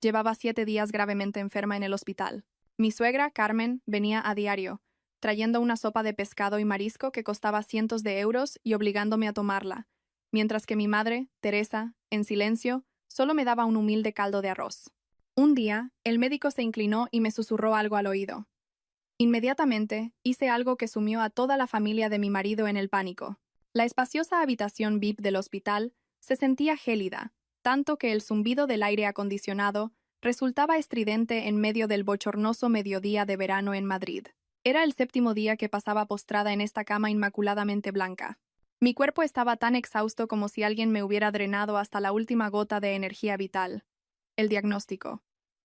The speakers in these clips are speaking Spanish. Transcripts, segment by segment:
Llevaba 7 días gravemente enferma en el hospital. Mi suegra, Carmen, venía a diario, trayendo una sopa de pescado y marisco que costaba cientos de euros y obligándome a tomarla, mientras que mi madre, Teresa, en silencio, solo me daba un humilde caldo de arroz. Un día, el médico se inclinó y me susurró algo al oído. Inmediatamente, hice algo que sumió a toda la familia de mi marido en el pánico. La espaciosa habitación VIP del hospital se sentía gélida, tanto que el zumbido del aire acondicionado resultaba estridente en medio del bochornoso mediodía de verano en Madrid. Era el 7º día que pasaba postrada en esta cama inmaculadamente blanca. Mi cuerpo estaba tan exhausto como si alguien me hubiera drenado hasta la última gota de energía vital. El diagnóstico: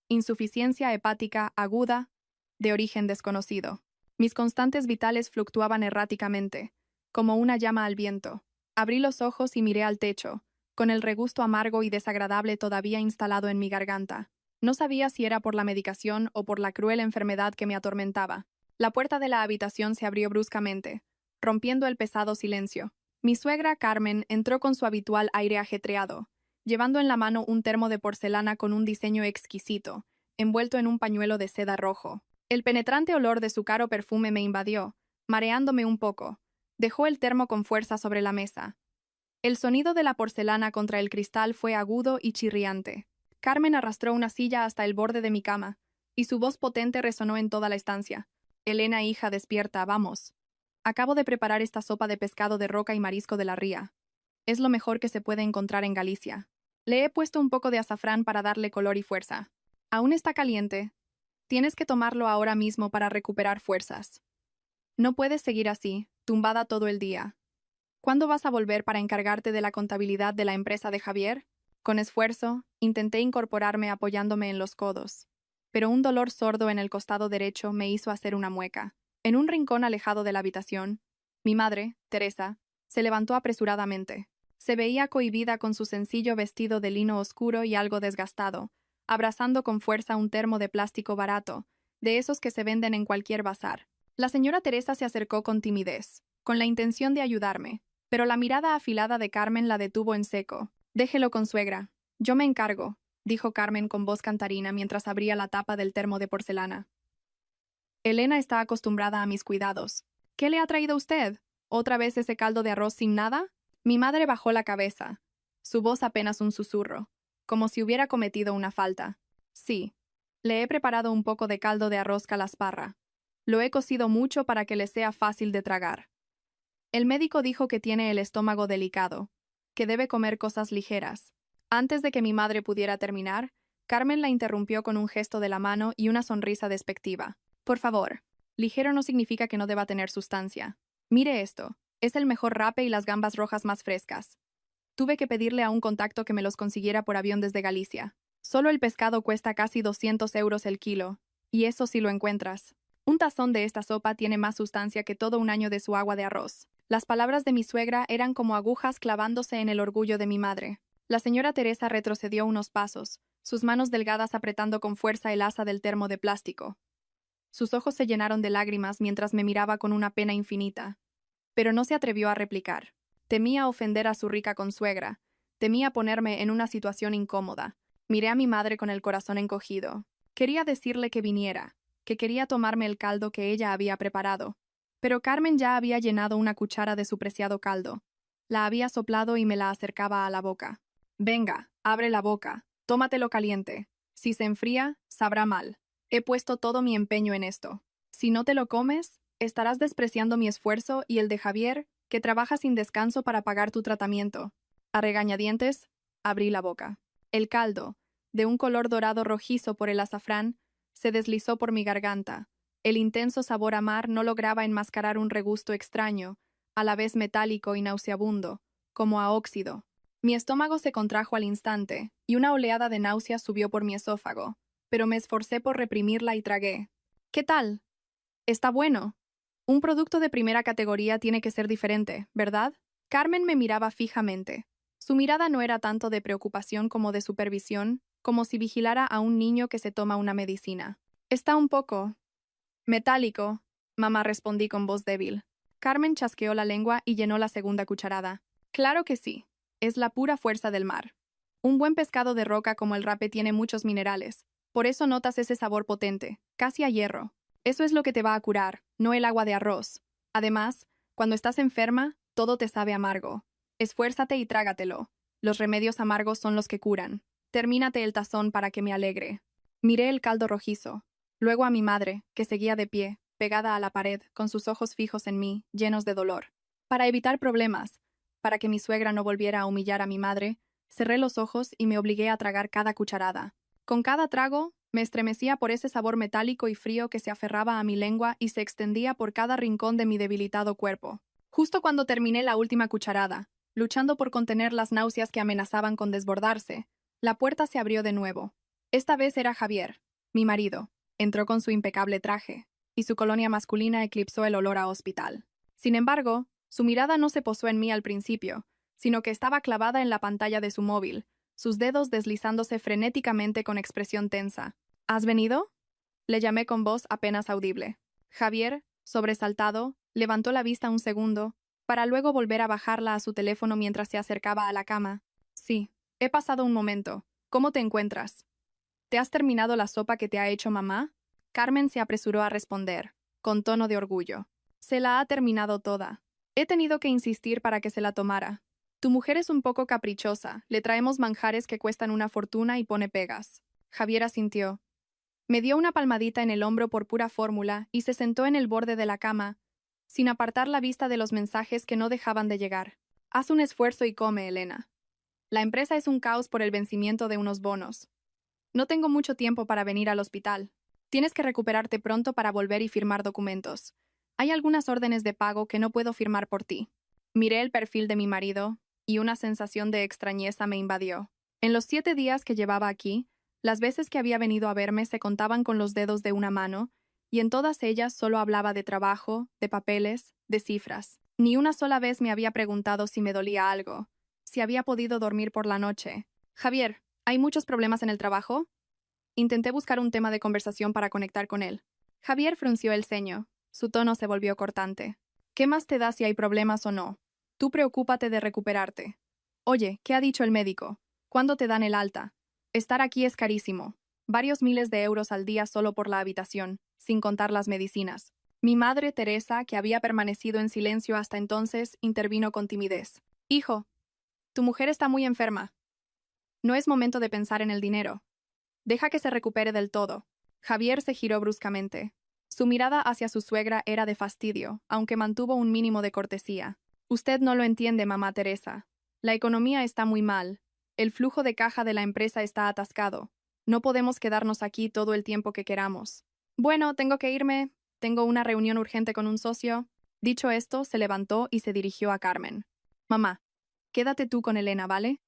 insuficiencia hepática aguda, de origen desconocido. Mis constantes vitales fluctuaban erráticamente, como una llama al viento. Abrí los ojos y miré al techo, con el regusto amargo y desagradable todavía instalado en mi garganta. No sabía si era por la medicación o por la cruel enfermedad que me atormentaba. La puerta de la habitación se abrió bruscamente, rompiendo el pesado silencio. Mi suegra, Carmen, entró con su habitual aire ajetreado, llevando en la mano un termo de porcelana con un diseño exquisito, envuelto en un pañuelo de seda rojo. El penetrante olor de su caro perfume me invadió, mareándome un poco. Dejó el termo con fuerza sobre la mesa. El sonido de la porcelana contra el cristal fue agudo y chirriante. Carmen arrastró una silla hasta el borde de mi cama, y su voz potente resonó en toda la estancia. Elena, hija, despierta, vamos. Acabo de preparar esta sopa de pescado de roca y marisco de la ría. Es lo mejor que se puede encontrar en Galicia. Le he puesto un poco de azafrán para darle color y fuerza. Aún está caliente. Tienes que tomarlo ahora mismo para recuperar fuerzas. No puedes seguir así, tumbada todo el día. ¿Cuándo vas a volver para encargarte de la contabilidad de la empresa de Javier? Con esfuerzo, intenté incorporarme apoyándome en los codos, pero un dolor sordo en el costado derecho me hizo hacer una mueca. En un rincón alejado de la habitación, mi madre, Teresa, se levantó apresuradamente. Se veía cohibida con su sencillo vestido de lino oscuro y algo desgastado, abrazando con fuerza un termo de plástico barato, de esos que se venden en cualquier bazar. La señora Teresa se acercó con timidez, con la intención de ayudarme, pero la mirada afilada de Carmen la detuvo en seco. Déjelo con suegra. Yo me encargo, dijo Carmen con voz cantarina mientras abría la tapa del termo de porcelana. Elena está acostumbrada a mis cuidados. ¿Qué le ha traído usted? ¿Otra vez ese caldo de arroz sin nada? Mi madre bajó la cabeza, su voz apenas un susurro, como si hubiera cometido una falta. Sí, le he preparado un poco de caldo de arroz calasparra. Lo he cocido mucho para que le sea fácil de tragar. El médico dijo que tiene el estómago delicado, que debe comer cosas ligeras. Antes de que mi madre pudiera terminar, Carmen la interrumpió con un gesto de la mano y una sonrisa despectiva. Por favor, ligero no significa que no deba tener sustancia. Mire esto, es el mejor rape y las gambas rojas más frescas. Tuve que pedirle a un contacto que me los consiguiera por avión desde Galicia. Solo el pescado cuesta casi 200 euros el kilo, y eso sí lo encuentras. Un tazón de esta sopa tiene más sustancia que todo un año de su agua de arroz. Las palabras de mi suegra eran como agujas clavándose en el orgullo de mi madre. La señora Teresa retrocedió unos pasos, sus manos delgadas apretando con fuerza el asa del termo de plástico. Sus ojos se llenaron de lágrimas mientras me miraba con una pena infinita. Pero no se atrevió a replicar. Temía ofender a su rica consuegra. Temía ponerme en una situación incómoda. Miré a mi madre con el corazón encogido. Quería decirle que viniera, que quería tomarme el caldo que ella había preparado. Pero Carmen ya había llenado una cuchara de su preciado caldo. La había soplado y me la acercaba a la boca. Venga, abre la boca, tómatelo caliente. Si se enfría, sabrá mal. He puesto todo mi empeño en esto. Si no te lo comes, estarás despreciando mi esfuerzo y el de Javier, que trabaja sin descanso para pagar tu tratamiento. A regañadientes, abrí la boca. El caldo, de un color dorado rojizo por el azafrán, se deslizó por mi garganta. El intenso sabor a mar no lograba enmascarar un regusto extraño, a la vez metálico y nauseabundo, como a óxido. Mi estómago se contrajo al instante, y una oleada de náuseas subió por mi esófago, pero me esforcé por reprimirla y tragué. ¿Qué tal? Está bueno. Un producto de primera categoría tiene que ser diferente, ¿verdad? Carmen me miraba fijamente. Su mirada no era tanto de preocupación como de supervisión, como si vigilara a un niño que se toma una medicina. Está un poco metálico, mamá, respondí con voz débil. Carmen chasqueó la lengua y llenó la segunda cucharada. Claro que sí. Es la pura fuerza del mar. Un buen pescado de roca como el rape tiene muchos minerales. Por eso notas ese sabor potente, casi a hierro. Eso es lo que te va a curar, no el agua de arroz. Además, cuando estás enferma, todo te sabe amargo. Esfuérzate y trágatelo. Los remedios amargos son los que curan. Termínate el tazón para que me alegre. Miré el caldo rojizo. Luego a mi madre, que seguía de pie, pegada a la pared, con sus ojos fijos en mí, llenos de dolor. Para evitar problemas, para que mi suegra no volviera a humillar a mi madre, cerré los ojos y me obligué a tragar cada cucharada. Con cada trago, me estremecía por ese sabor metálico y frío que se aferraba a mi lengua y se extendía por cada rincón de mi debilitado cuerpo. Justo cuando terminé la última cucharada, luchando por contener las náuseas que amenazaban con desbordarse, la puerta se abrió de nuevo. Esta vez era Javier, mi marido. Entró con su impecable traje, y su colonia masculina eclipsó el olor a hospital. Sin embargo, su mirada no se posó en mí al principio, sino que estaba clavada en la pantalla de su móvil, sus dedos deslizándose frenéticamente con expresión tensa. ¿Has venido? Le llamé con voz apenas audible. Javier, sobresaltado, levantó la vista un segundo, para luego volver a bajarla a su teléfono mientras se acercaba a la cama. Sí, he pasado un momento. ¿Cómo te encuentras? ¿Te has terminado la sopa que te ha hecho mamá? Carmen se apresuró a responder, con tono de orgullo. Se la ha terminado toda. He tenido que insistir para que se la tomara. Tu mujer es un poco caprichosa, le traemos manjares que cuestan una fortuna y pone pegas. Javier asintió. Me dio una palmadita en el hombro por pura fórmula y se sentó en el borde de la cama, sin apartar la vista de los mensajes que no dejaban de llegar. Haz un esfuerzo y come, Elena. La empresa es un caos por el vencimiento de unos bonos. No tengo mucho tiempo para venir al hospital. Tienes que recuperarte pronto para volver y firmar documentos. Hay algunas órdenes de pago que no puedo firmar por ti. Miré el perfil de mi marido, y una sensación de extrañeza me invadió. En los 7 días que llevaba aquí, las veces que había venido a verme se contaban con los dedos de una mano, y en todas ellas solo hablaba de trabajo, de papeles, de cifras. Ni una sola vez me había preguntado si me dolía algo, si había podido dormir por la noche. Javier, ¿hay muchos problemas en el trabajo? Intenté buscar un tema de conversación para conectar con él. Javier frunció el ceño. Su tono se volvió cortante. ¿Qué más te da si hay problemas o no? Tú preocúpate de recuperarte. Oye, ¿qué ha dicho el médico? ¿Cuándo te dan el alta? Estar aquí es carísimo. Varios miles de euros al día solo por la habitación, sin contar las medicinas. Mi madre, Teresa, que había permanecido en silencio hasta entonces, intervino con timidez. Hijo, tu mujer está muy enferma. No es momento de pensar en el dinero. Deja que se recupere del todo. Javier se giró bruscamente. Su mirada hacia su suegra era de fastidio, aunque mantuvo un mínimo de cortesía. Usted no lo entiende, mamá Teresa. La economía está muy mal. El flujo de caja de la empresa está atascado. No podemos quedarnos aquí todo el tiempo que queramos. Bueno, tengo que irme. Tengo una reunión urgente con un socio. Dicho esto, se levantó y se dirigió a Carmen. Mamá, quédate tú con Elena, ¿vale?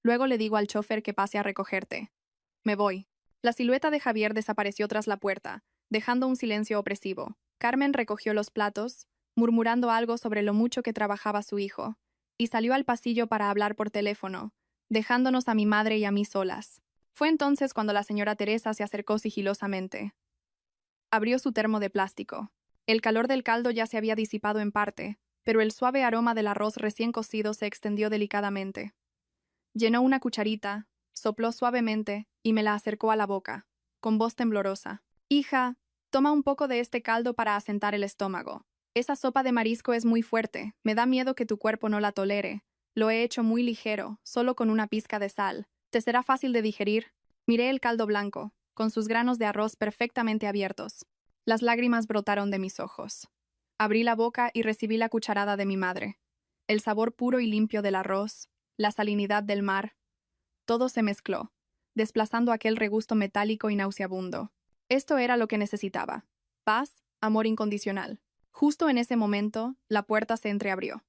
Luego le digo al chofer que pase a recogerte. Me voy. La silueta de Javier desapareció tras la puerta, dejando un silencio opresivo. Carmen recogió los platos, murmurando algo sobre lo mucho que trabajaba su hijo, y salió al pasillo para hablar por teléfono, dejándonos a mi madre y a mí solas. Fue entonces cuando la señora Teresa se acercó sigilosamente. Abrió su termo de plástico. El calor del caldo ya se había disipado en parte, pero el suave aroma del arroz recién cocido se extendió delicadamente. Llenó una cucharita, sopló suavemente y me la acercó a la boca, con voz temblorosa. Hija, toma un poco de este caldo para asentar el estómago. Esa sopa de marisco es muy fuerte, me da miedo que tu cuerpo no la tolere. Lo he hecho muy ligero, solo con una pizca de sal. ¿Te será fácil de digerir? Miré el caldo blanco, con sus granos de arroz perfectamente abiertos. Las lágrimas brotaron de mis ojos. Abrí la boca y recibí la cucharada de mi madre. El sabor puro y limpio del arroz, la salinidad del mar, todo se mezcló, desplazando aquel regusto metálico y nauseabundo. Esto era lo que necesitaba. Paz, amor incondicional. Justo en ese momento, la puerta se entreabrió.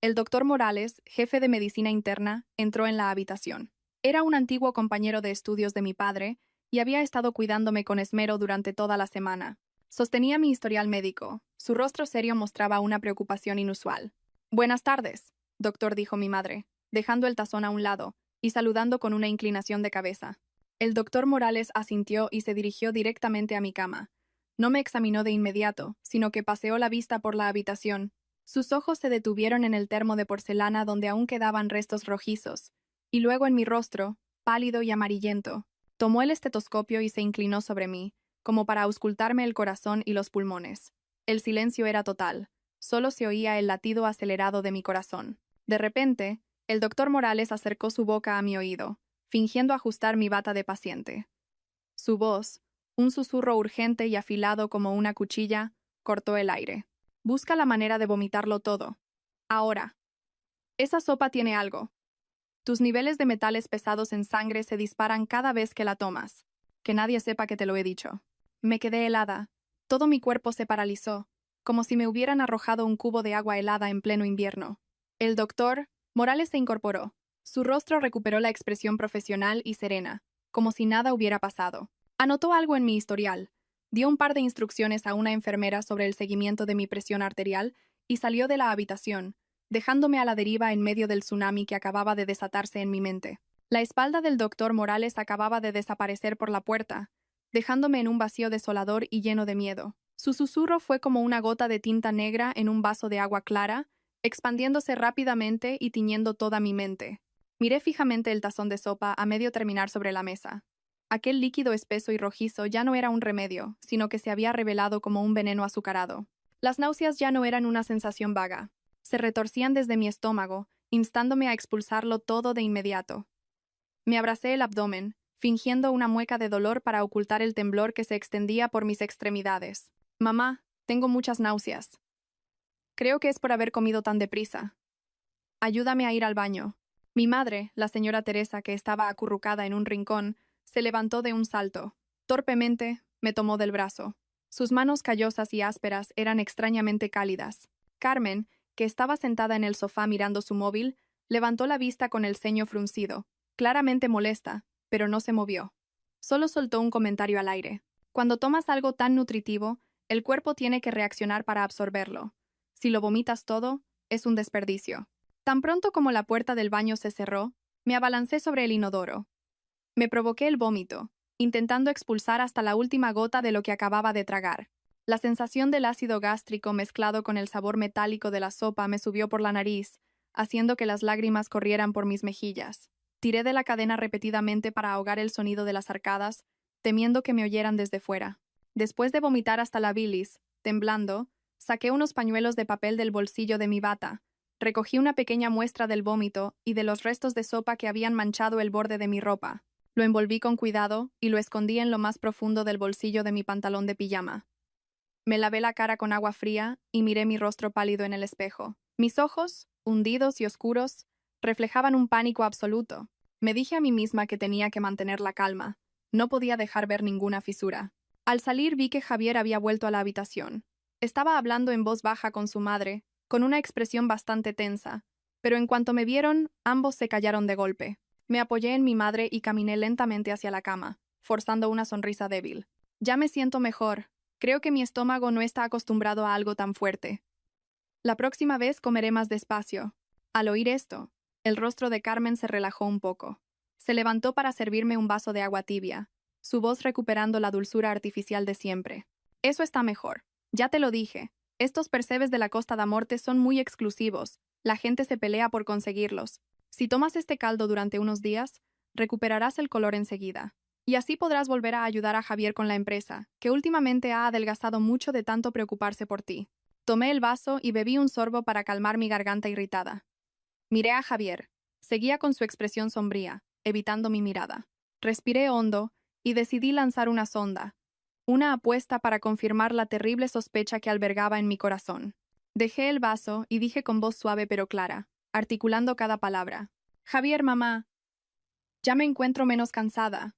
El doctor Morales, jefe de medicina interna, entró en la habitación. Era un antiguo compañero de estudios de mi padre y había estado cuidándome con esmero durante toda la semana. Sostenía mi historial médico. Su rostro serio mostraba una preocupación inusual. Buenas tardes, doctor, dijo mi madre, dejando el tazón a un lado y saludando con una inclinación de cabeza. El doctor Morales asintió y se dirigió directamente a mi cama. No me examinó de inmediato, sino que paseó la vista por la habitación. Sus ojos se detuvieron en el termo de porcelana donde aún quedaban restos rojizos, y luego en mi rostro, pálido y amarillento. Tomó el estetoscopio y se inclinó sobre mí, como para auscultarme el corazón y los pulmones. El silencio era total. Solo se oía el latido acelerado de mi corazón. De repente, el doctor Morales acercó su boca a mi oído, fingiendo ajustar mi bata de paciente. Su voz, un susurro urgente y afilado como una cuchilla, cortó el aire. Busca la manera de vomitarlo todo. Ahora. Esa sopa tiene algo. Tus niveles de metales pesados en sangre se disparan cada vez que la tomas. Que nadie sepa que te lo he dicho. Me quedé helada. Todo mi cuerpo se paralizó, como si me hubieran arrojado un cubo de agua helada en pleno invierno. El doctor Morales se incorporó. Su rostro recuperó la expresión profesional y serena, como si nada hubiera pasado. Anotó algo en mi historial, dio un par de instrucciones a una enfermera sobre el seguimiento de mi presión arterial y salió de la habitación, dejándome a la deriva en medio del tsunami que acababa de desatarse en mi mente. La espalda del doctor Morales acababa de desaparecer por la puerta, dejándome en un vacío desolador y lleno de miedo. Su susurro fue como una gota de tinta negra en un vaso de agua clara, expandiéndose rápidamente y tiñendo toda mi mente. Miré fijamente el tazón de sopa a medio terminar sobre la mesa. Aquel líquido espeso y rojizo ya no era un remedio, sino que se había revelado como un veneno azucarado. Las náuseas ya no eran una sensación vaga. Se retorcían desde mi estómago, instándome a expulsarlo todo de inmediato. Me abracé el abdomen, fingiendo una mueca de dolor para ocultar el temblor que se extendía por mis extremidades. Mamá, tengo muchas náuseas. Creo que es por haber comido tan deprisa. Ayúdame a ir al baño. Mi madre, la señora Teresa, que estaba acurrucada en un rincón, se levantó de un salto. Torpemente, me tomó del brazo. Sus manos callosas y ásperas eran extrañamente cálidas. Carmen, que estaba sentada en el sofá mirando su móvil, levantó la vista con el ceño fruncido, claramente molesta, pero no se movió. Solo soltó un comentario al aire. Cuando tomas algo tan nutritivo, el cuerpo tiene que reaccionar para absorberlo. Si lo vomitas todo, es un desperdicio. Tan pronto como la puerta del baño se cerró, me abalancé sobre el inodoro. Me provoqué el vómito, intentando expulsar hasta la última gota de lo que acababa de tragar. La sensación del ácido gástrico mezclado con el sabor metálico de la sopa me subió por la nariz, haciendo que las lágrimas corrieran por mis mejillas. Tiré de la cadena repetidamente para ahogar el sonido de las arcadas, temiendo que me oyeran desde fuera. Después de vomitar hasta la bilis, temblando, saqué unos pañuelos de papel del bolsillo de mi bata, recogí una pequeña muestra del vómito y de los restos de sopa que habían manchado el borde de mi ropa. Lo envolví con cuidado y lo escondí en lo más profundo del bolsillo de mi pantalón de pijama. Me lavé la cara con agua fría y miré mi rostro pálido en el espejo. Mis ojos, hundidos y oscuros, reflejaban un pánico absoluto. Me dije a mí misma que tenía que mantener la calma. No podía dejar ver ninguna fisura. Al salir vi que Javier había vuelto a la habitación. Estaba hablando en voz baja con su madre, con una expresión bastante tensa, pero en cuanto me vieron, ambos se callaron de golpe. Me apoyé en mi madre y caminé lentamente hacia la cama, forzando una sonrisa débil. Ya me siento mejor. Creo que mi estómago no está acostumbrado a algo tan fuerte. La próxima vez comeré más despacio. Al oír esto, el rostro de Carmen se relajó un poco. Se levantó para servirme un vaso de agua tibia, su voz recuperando la dulzura artificial de siempre. Eso está mejor. Ya te lo dije. Estos percebes de la Costa da Morte son muy exclusivos. La gente se pelea por conseguirlos. Si tomas este caldo durante unos días, recuperarás el color enseguida. Y así podrás volver a ayudar a Javier con la empresa, que últimamente ha adelgazado mucho de tanto preocuparse por ti. Tomé el vaso y bebí un sorbo para calmar mi garganta irritada. Miré a Javier. Seguía con su expresión sombría, evitando mi mirada. Respiré hondo y decidí lanzar una sonda, una apuesta para confirmar la terrible sospecha que albergaba en mi corazón. Dejé el vaso y dije con voz suave pero clara, articulando cada palabra. Javier, mamá, ya me encuentro menos cansada.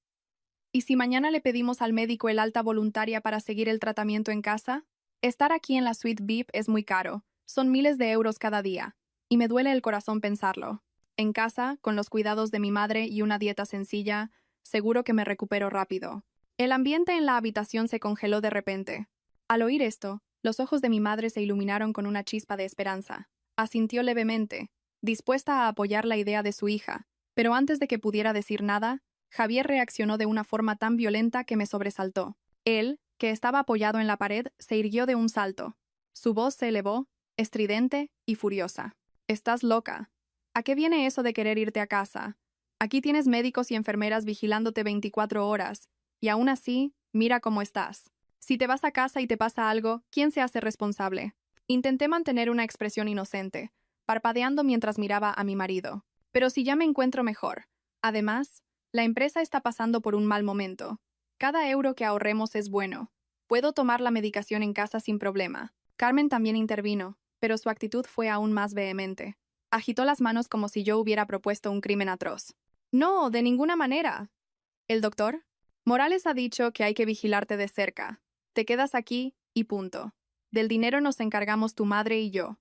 ¿Y si mañana le pedimos al médico el alta voluntaria para seguir el tratamiento en casa? Estar aquí en la suite VIP es muy caro, son miles de euros cada día, y me duele el corazón pensarlo. En casa, con los cuidados de mi madre y una dieta sencilla, seguro que me recupero rápido. El ambiente en la habitación se congeló de repente. Al oír esto, los ojos de mi madre se iluminaron con una chispa de esperanza. Asintió levemente, dispuesta a apoyar la idea de su hija, pero antes de que pudiera decir nada, Javier reaccionó de una forma tan violenta que me sobresaltó. Él, que estaba apoyado en la pared, se irguió de un salto. Su voz se elevó, estridente y furiosa. «Estás loca. ¿A qué viene eso de querer irte a casa? Aquí tienes médicos y enfermeras vigilándote 24 horas, y aún así, mira cómo estás. Si te vas a casa y te pasa algo, ¿quién se hace responsable? Intenté mantener una expresión inocente, parpadeando mientras miraba a mi marido. Pero si ya me encuentro mejor. Además, la empresa está pasando por un mal momento. Cada euro que ahorremos es bueno. Puedo tomar la medicación en casa sin problema. Carmen también intervino, pero su actitud fue aún más vehemente. Agitó las manos como si yo hubiera propuesto un crimen atroz. No, de ninguna manera. ¿El doctor? Morales ha dicho que hay que vigilarte de cerca. Te quedas aquí y punto. Del dinero nos encargamos tu madre y yo.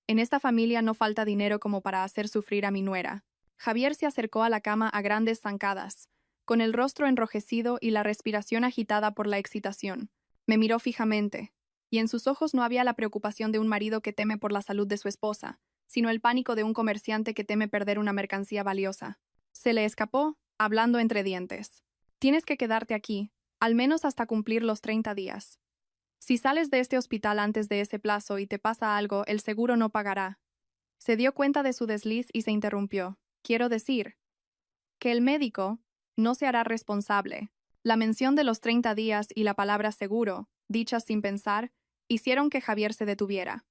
En esta familia no falta dinero como para hacer sufrir a mi nuera. Javier se acercó a la cama a grandes zancadas, con el rostro enrojecido y la respiración agitada por la excitación. Me miró fijamente, y en sus ojos no había la preocupación de un marido que teme por la salud de su esposa, sino el pánico de un comerciante que teme perder una mercancía valiosa. Se le escapó, hablando entre dientes. Tienes que quedarte aquí, al menos hasta cumplir los 30 días. Si sales de este hospital antes de ese plazo y te pasa algo, el seguro no pagará. Se dio cuenta de su desliz y se interrumpió. Quiero decir, que el médico no se hará responsable. La mención de los 30 días y la palabra seguro, dichas sin pensar, hicieron que Javier se detuviera.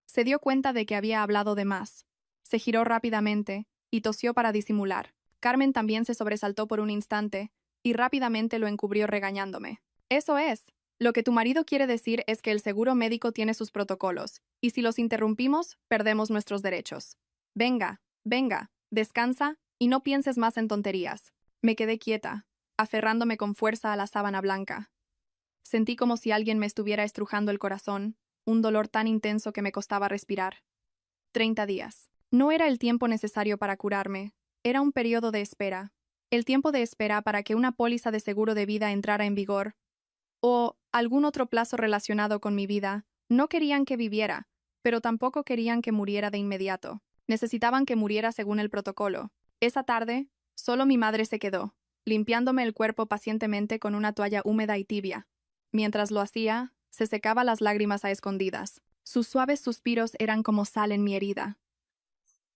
Se dio cuenta de que había hablado de más. Se giró rápidamente y tosió para disimular. Carmen también se sobresaltó por un instante y rápidamente lo encubrió regañándome. Eso es. Lo que tu marido quiere decir es que el seguro médico tiene sus protocolos, y si los interrumpimos, perdemos nuestros derechos. Venga, venga, descansa y no pienses más en tonterías. Me quedé quieta, aferrándome con fuerza a la sábana blanca. Sentí como si alguien me estuviera estrujando el corazón, un dolor tan intenso que me costaba respirar. 30 días. No era el tiempo necesario para curarme, era un periodo de espera. El tiempo de espera para que una póliza de seguro de vida entrara en vigor, o algún otro plazo relacionado con mi vida. No querían que viviera, pero tampoco querían que muriera de inmediato. Necesitaban que muriera según el protocolo. Esa tarde, solo mi madre se quedó, limpiándome el cuerpo pacientemente con una toalla húmeda y tibia. Mientras lo hacía, se secaba las lágrimas a escondidas. Sus suaves suspiros eran como sal en mi herida.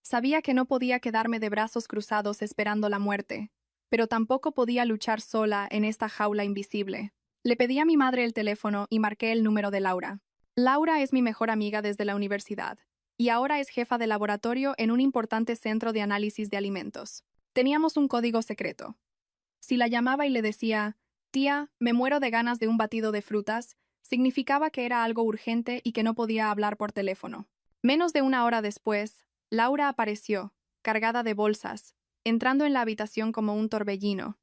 Sabía que no podía quedarme de brazos cruzados esperando la muerte, pero tampoco podía luchar sola en esta jaula invisible. Le pedí a mi madre el teléfono y marqué el número de Laura. Laura es mi mejor amiga desde la universidad, y ahora es jefa de laboratorio en un importante centro de análisis de alimentos. Teníamos un código secreto. Si la llamaba y le decía, «Tía, me muero de ganas de un batido de frutas», significaba que era algo urgente y que no podía hablar por teléfono. Menos de una hora después, Laura apareció, cargada de bolsas, entrando en la habitación como un torbellino.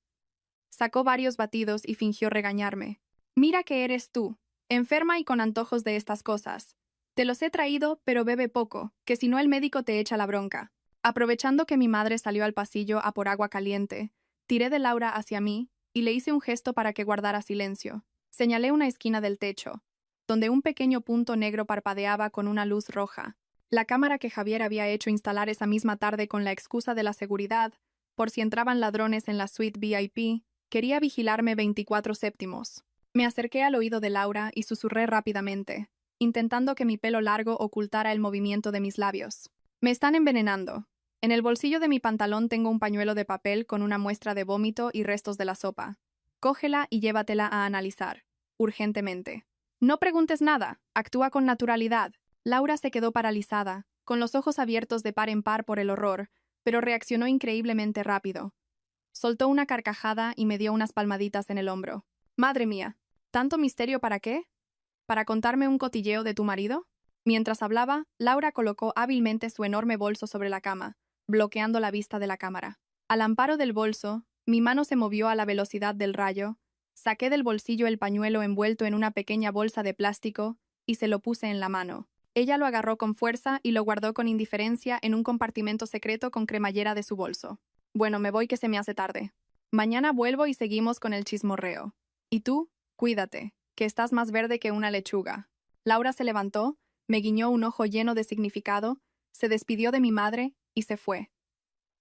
Sacó varios batidos y fingió regañarme. «Mira que eres tú, enferma y con antojos de estas cosas. Te los he traído, pero bebe poco, que si no el médico te echa la bronca». Aprovechando que mi madre salió al pasillo a por agua caliente, tiré de Laura hacia mí y le hice un gesto para que guardara silencio. Señalé una esquina del techo, donde un pequeño punto negro parpadeaba con una luz roja. La cámara que Javier había hecho instalar esa misma tarde con la excusa de la seguridad, por si entraban ladrones en la suite VIP, quería vigilarme 24/7. Me acerqué al oído de Laura y susurré rápidamente, intentando que mi pelo largo ocultara el movimiento de mis labios. «Me están envenenando. En el bolsillo de mi pantalón tengo un pañuelo de papel con una muestra de vómito y restos de la sopa. Cógela y llévatela a analizar. Urgentemente. No preguntes nada. Actúa con naturalidad». Laura se quedó paralizada, con los ojos abiertos de par en par por el horror, pero reaccionó increíblemente rápido. Soltó una carcajada y me dio unas palmaditas en el hombro. «Madre mía, ¿tanto misterio para qué? ¿Para contarme un cotilleo de tu marido?» Mientras hablaba, Laura colocó hábilmente su enorme bolso sobre la cama, bloqueando la vista de la cámara. Al amparo del bolso, mi mano se movió a la velocidad del rayo, saqué del bolsillo el pañuelo envuelto en una pequeña bolsa de plástico y se lo puse en la mano. Ella lo agarró con fuerza y lo guardó con indiferencia en un compartimento secreto con cremallera de su bolso. «Bueno, me voy que se me hace tarde. Mañana vuelvo y seguimos con el chismorreo. Y tú, cuídate, que estás más verde que una lechuga». Laura se levantó, me guiñó un ojo lleno de significado, se despidió de mi madre y se fue.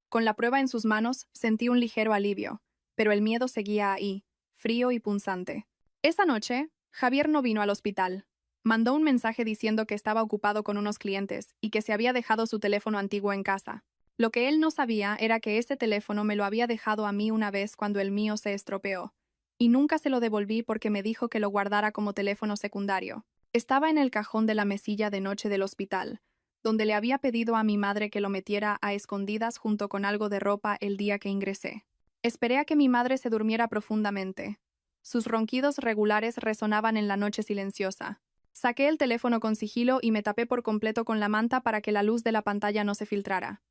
Con la prueba en sus manos, sentí un ligero alivio, pero el miedo seguía ahí, frío y punzante. Esa noche, Javier no vino al hospital. Mandó un mensaje diciendo que estaba ocupado con unos clientes y que se había dejado su teléfono antiguo en casa. Lo que él no sabía era que ese teléfono me lo había dejado a mí una vez cuando el mío se estropeó, y nunca se lo devolví porque me dijo que lo guardara como teléfono secundario. Estaba en el cajón de la mesilla de noche del hospital, donde le había pedido a mi madre que lo metiera a escondidas junto con algo de ropa el día que ingresé. Esperé a que mi madre se durmiera profundamente. Sus ronquidos regulares resonaban en la noche silenciosa. Saqué el teléfono con sigilo y me tapé por completo con la manta para que la luz de la pantalla no se filtrara.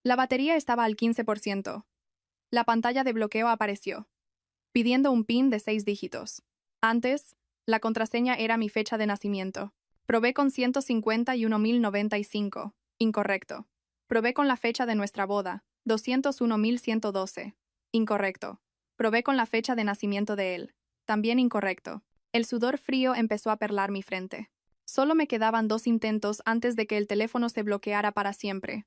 La batería estaba al 15%. La pantalla de bloqueo apareció, pidiendo un PIN de 6 dígitos. Antes, la contraseña era mi fecha de nacimiento. Probé con 151.095. Incorrecto. Probé con la fecha de nuestra boda. 201.112. Incorrecto. Probé con la fecha de nacimiento de él. También incorrecto. El sudor frío empezó a perlar mi frente. Solo me quedaban 2 intentos antes de que el teléfono se bloqueara para siempre.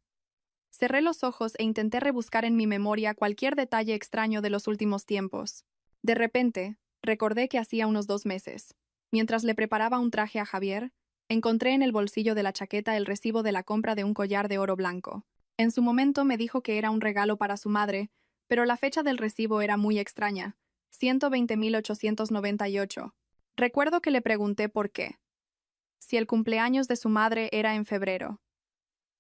Cerré los ojos e intenté rebuscar en mi memoria cualquier detalle extraño de los últimos tiempos. De repente, recordé que hacía unos 2 meses, mientras le preparaba un traje a Javier, encontré en el bolsillo de la chaqueta el recibo de la compra de un collar de oro blanco. En su momento me dijo que era un regalo para su madre, pero la fecha del recibo era muy extraña, 120.898. Recuerdo que le pregunté por qué. Si el cumpleaños de su madre era en febrero.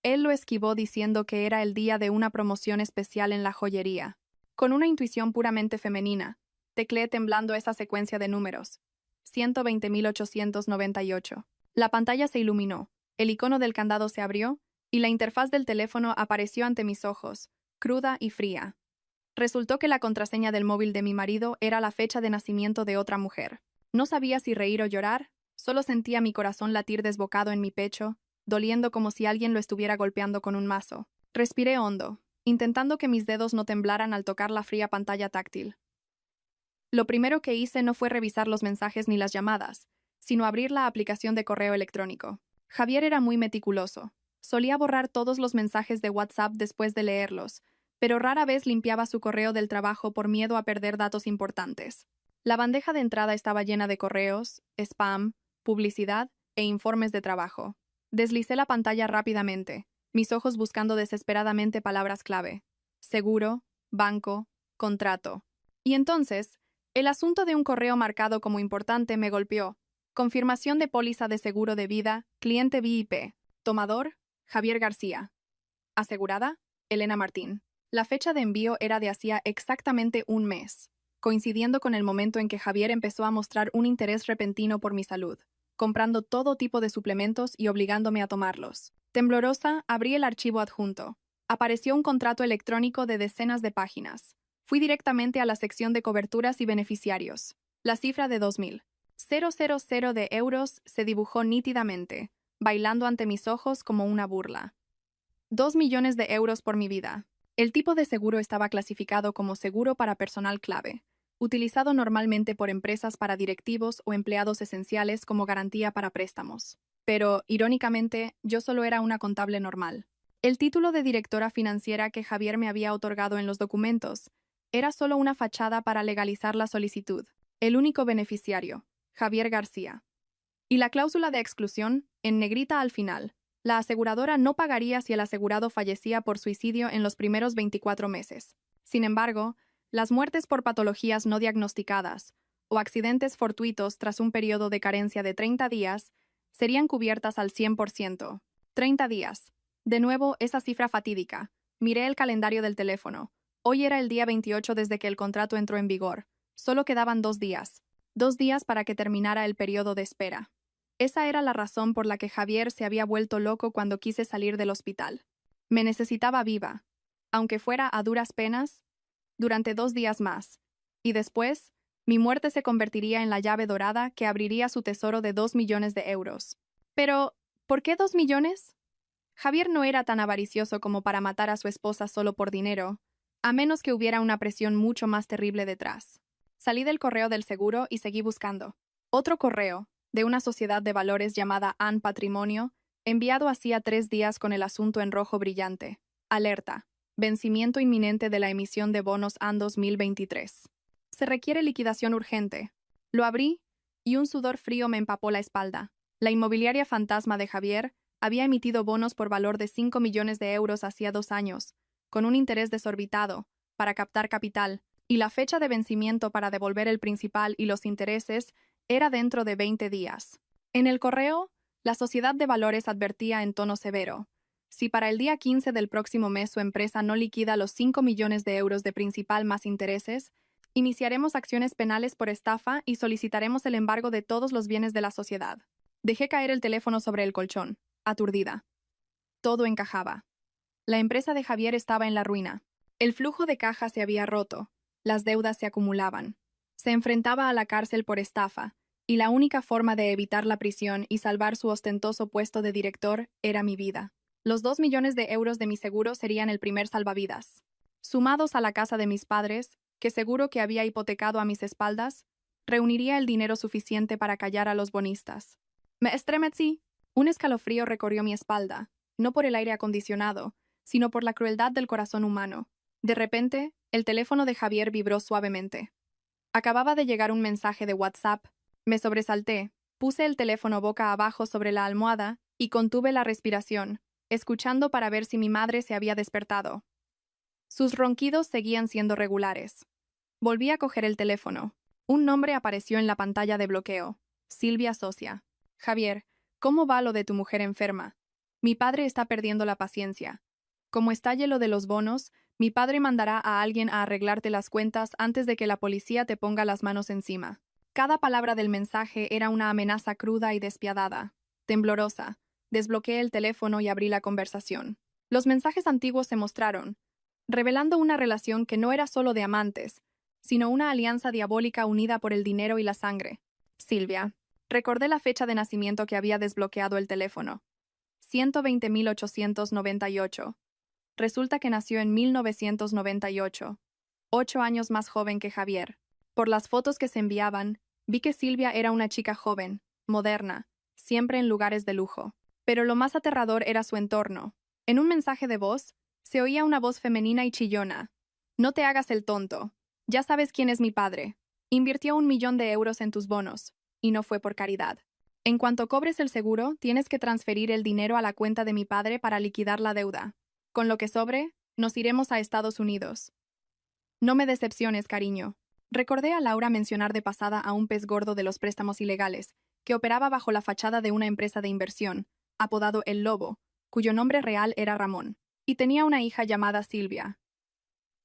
Él lo esquivó diciendo que era el día de una promoción especial en la joyería. Con una intuición puramente femenina, tecleé temblando esa secuencia de números. 120.898. La pantalla se iluminó, el icono del candado se abrió, y la interfaz del teléfono apareció ante mis ojos, cruda y fría. Resultó que la contraseña del móvil de mi marido era la fecha de nacimiento de otra mujer. No sabía si reír o llorar, solo sentía mi corazón latir desbocado en mi pecho, doliendo como si alguien lo estuviera golpeando con un mazo. Respiré hondo, intentando que mis dedos no temblaran al tocar la fría pantalla táctil. Lo primero que hice no fue revisar los mensajes ni las llamadas, sino abrir la aplicación de correo electrónico. Javier era muy meticuloso. Solía borrar todos los mensajes de WhatsApp después de leerlos, pero rara vez limpiaba su correo del trabajo por miedo a perder datos importantes. La bandeja de entrada estaba llena de correos, spam, publicidad e informes de trabajo. Deslicé la pantalla rápidamente, mis ojos buscando desesperadamente palabras clave. Seguro, banco, contrato. Y entonces, el asunto de un correo marcado como importante me golpeó. Confirmación de póliza de seguro de vida, cliente VIP. Tomador, Javier García. Asegurada, Elena Martín. La fecha de envío era de hacía exactamente un mes, coincidiendo con el momento en que Javier empezó a mostrar un interés repentino por mi salud, comprando todo tipo de suplementos y obligándome a tomarlos. Temblorosa, abrí el archivo adjunto. Apareció un contrato electrónico de decenas de páginas. Fui directamente a la sección de coberturas y beneficiarios. La cifra de 2.000 de euros se dibujó nítidamente, bailando ante mis ojos como una burla. 2 millones de euros por mi vida. El tipo de seguro estaba clasificado como seguro para personal clave, utilizado normalmente por empresas para directivos o empleados esenciales como garantía para préstamos. Pero, irónicamente, yo solo era una contable normal. El título de directora financiera que Javier me había otorgado en los documentos era solo una fachada para legalizar la solicitud. El único beneficiario, Javier García. Y la cláusula de exclusión, en negrita al final. La aseguradora no pagaría si el asegurado fallecía por suicidio en los primeros 24 meses. Sin embargo, las muertes por patologías no diagnosticadas o accidentes fortuitos tras un periodo de carencia de 30 días serían cubiertas al 100%. 30 días. De nuevo, esa cifra fatídica. Miré el calendario del teléfono. Hoy era el día 28 desde que el contrato entró en vigor. Solo quedaban 2 días. 2 días para que terminara el periodo de espera. Esa era la razón por la que Javier se había vuelto loco cuando quise salir del hospital. Me necesitaba viva, aunque fuera a duras penas, durante 2 días más. Y después, mi muerte se convertiría en la llave dorada que abriría su tesoro de 2 millones de euros. Pero, ¿por qué 2 millones? Javier no era tan avaricioso como para matar a su esposa solo por dinero, a menos que hubiera una presión mucho más terrible detrás. Salí del correo del seguro y seguí buscando. Otro correo, de una sociedad de valores llamada AN Patrimonio, enviado hacía 3 días con el asunto en rojo brillante. Alerta. Vencimiento inminente de la emisión de bonos AN 2023. Se requiere liquidación urgente. Lo abrí y un sudor frío me empapó la espalda. La inmobiliaria fantasma de Javier Había emitido bonos por valor de 5 millones de euros hacía 2 años, con un interés desorbitado, para captar capital, y la fecha de vencimiento para devolver el principal y los intereses era dentro de 20 días. En el correo, la sociedad de valores advertía en tono severo: si para el día 15 del próximo mes su empresa no liquida los 5 millones de euros de principal más intereses, iniciaremos acciones penales por estafa y solicitaremos el embargo de todos los bienes de la sociedad. Dejé caer el teléfono sobre el colchón, aturdida. Todo encajaba. La empresa de Javier estaba en la ruina. El flujo de caja se había roto, las deudas se acumulaban. Se enfrentaba a la cárcel por estafa, y la única forma de evitar la prisión y salvar su ostentoso puesto de director era mi vida. Los 2 millones de euros de mi seguro serían el primer salvavidas. Sumados a la casa de mis padres, que seguro que había hipotecado a mis espaldas, reuniría el dinero suficiente para callar a los bonistas. Me estremecí. Un escalofrío recorrió mi espalda, no por el aire acondicionado, sino por la crueldad del corazón humano. De repente, el teléfono de Javier vibró suavemente. Acababa de llegar un mensaje de WhatsApp. Me sobresalté, puse el teléfono boca abajo sobre la almohada y contuve la respiración, escuchando para ver si mi madre se había despertado. Sus ronquidos seguían siendo regulares. Volví a coger el teléfono. Un nombre apareció en la pantalla de bloqueo: Silvia Socia. Javier, ¿cómo va lo de tu mujer enferma? Mi padre está perdiendo la paciencia. Como estalle lo de los bonos, mi padre mandará a alguien a arreglarte las cuentas antes de que la policía te ponga las manos encima. Cada palabra del mensaje era una amenaza cruda y despiadada. Temblorosa, desbloqueé el teléfono y abrí la conversación. Los mensajes antiguos se mostraron, revelando una relación que no era solo de amantes, sino una alianza diabólica unida por el dinero y la sangre. Silvia. Recordé la fecha de nacimiento que había desbloqueado el teléfono. 120.898. Resulta que nació en 1998, 8 años más joven que Javier. Por las fotos que se enviaban, vi que Silvia era una chica joven, moderna, siempre en lugares de lujo. Pero lo más aterrador era su entorno. En un mensaje de voz, se oía una voz femenina y chillona. No te hagas el tonto. Ya sabes quién es mi padre. Invirtió 1 millón de euros en tus bonos, y no fue por caridad. En cuanto cobres el seguro, tienes que transferir el dinero a la cuenta de mi padre para liquidar la deuda. Con lo que sobre, nos iremos a Estados Unidos. No me decepciones, cariño. Recordé a Laura mencionar de pasada a un pez gordo de los préstamos ilegales, que operaba bajo la fachada de una empresa de inversión, apodado El Lobo, cuyo nombre real era Ramón, y tenía una hija llamada Silvia,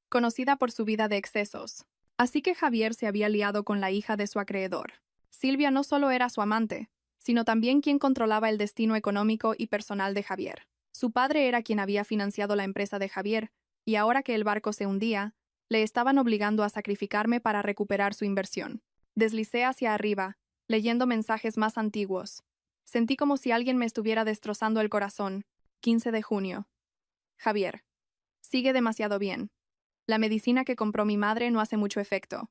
conocida por su vida de excesos. Así que Javier se había liado con la hija de su acreedor. Silvia no solo era su amante, sino también quien controlaba el destino económico y personal de Javier. Su padre era quien había financiado la empresa de Javier, y ahora que el barco se hundía, le estaban obligando a sacrificarme para recuperar su inversión. Deslicé hacia arriba, leyendo mensajes más antiguos. Sentí como si alguien me estuviera destrozando el corazón. 15 de junio. Javier. Sigue demasiado bien. La medicina que compró mi madre no hace mucho efecto.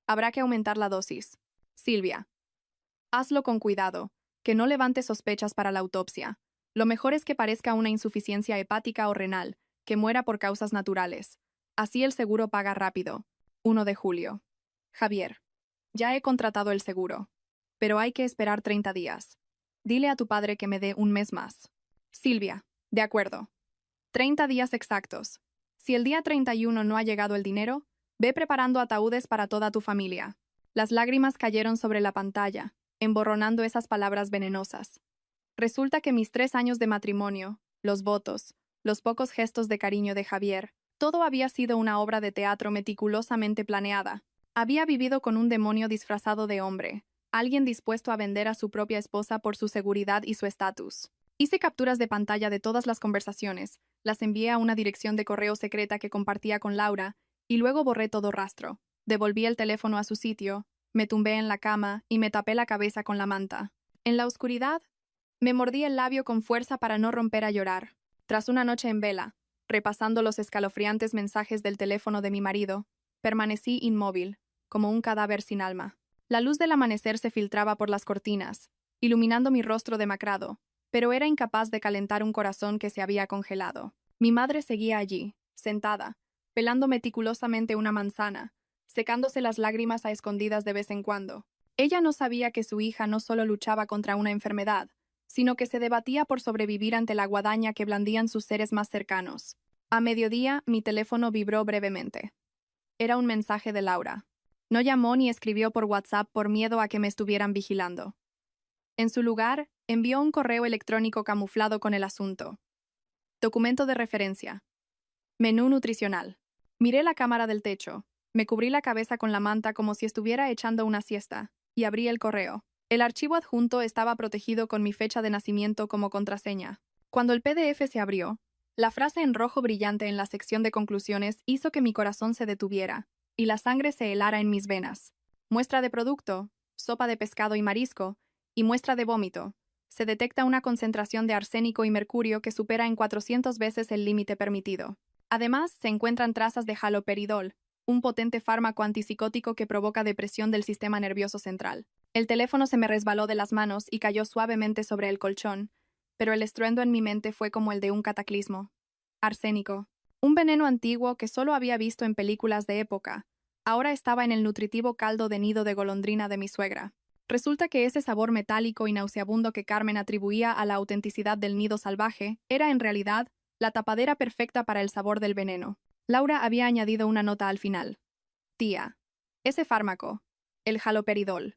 Habrá que aumentar la dosis. Silvia. Hazlo con cuidado, que no levante sospechas para la autopsia. Lo mejor es que parezca una insuficiencia hepática o renal, que muera por causas naturales. Así el seguro paga rápido. 1 de julio. Javier. Ya he contratado el seguro. Pero hay que esperar 30 días. Dile a tu padre que me dé un mes más. Silvia. De acuerdo. 30 días exactos. Si el día 31 no ha llegado el dinero, ve preparando ataúdes para toda tu familia. Las lágrimas cayeron sobre la pantalla, emborronando esas palabras venenosas. Resulta que mis 3 años de matrimonio, los votos, los pocos gestos de cariño de Javier, todo había sido una obra de teatro meticulosamente planeada. Había vivido con un demonio disfrazado de hombre, alguien dispuesto a vender a su propia esposa por su seguridad y su estatus. Hice capturas de pantalla de todas las conversaciones, las envié a una dirección de correo secreta que compartía con Laura, y luego borré todo rastro. Devolví el teléfono a su sitio, me tumbé en la cama y me tapé la cabeza con la manta. En la oscuridad, me mordí el labio con fuerza para no romper a llorar. Tras una noche en vela, repasando los escalofriantes mensajes del teléfono de mi marido, permanecí inmóvil, como un cadáver sin alma. La luz del amanecer se filtraba por las cortinas, iluminando mi rostro demacrado, pero era incapaz de calentar un corazón que se había congelado. Mi madre seguía allí, sentada, pelando meticulosamente una manzana, secándose las lágrimas a escondidas de vez en cuando. Ella no sabía que su hija no solo luchaba contra una enfermedad, sino que se debatía por sobrevivir ante la guadaña que blandían sus seres más cercanos. A mediodía, mi teléfono vibró brevemente. Era un mensaje de Laura. No llamó ni escribió por WhatsApp por miedo a que me estuvieran vigilando. En su lugar, envió un correo electrónico camuflado con el asunto. Documento de referencia. Menú nutricional. Miré la cámara del techo. Me cubrí la cabeza con la manta como si estuviera echando una siesta, y abrí el correo. El archivo adjunto estaba protegido con mi fecha de nacimiento como contraseña. Cuando el PDF se abrió, la frase en rojo brillante en la sección de conclusiones hizo que mi corazón se detuviera, y la sangre se helara en mis venas. Muestra de producto, sopa de pescado y marisco, y muestra de vómito. Se detecta una concentración de arsénico y mercurio que supera en 400 veces el límite permitido. Además, se encuentran trazas de haloperidol, un potente fármaco antipsicótico que provoca depresión del sistema nervioso central. El teléfono se me resbaló de las manos y cayó suavemente sobre el colchón, pero el estruendo en mi mente fue como el de un cataclismo. Arsénico. Un veneno antiguo que solo había visto en películas de época. Ahora estaba en el nutritivo caldo de nido de golondrina de mi suegra. Resulta que ese sabor metálico y nauseabundo que Carmen atribuía a la autenticidad del nido salvaje era en realidad la tapadera perfecta para el sabor del veneno. Laura había añadido una nota al final. Tía, ese fármaco, el haloperidol.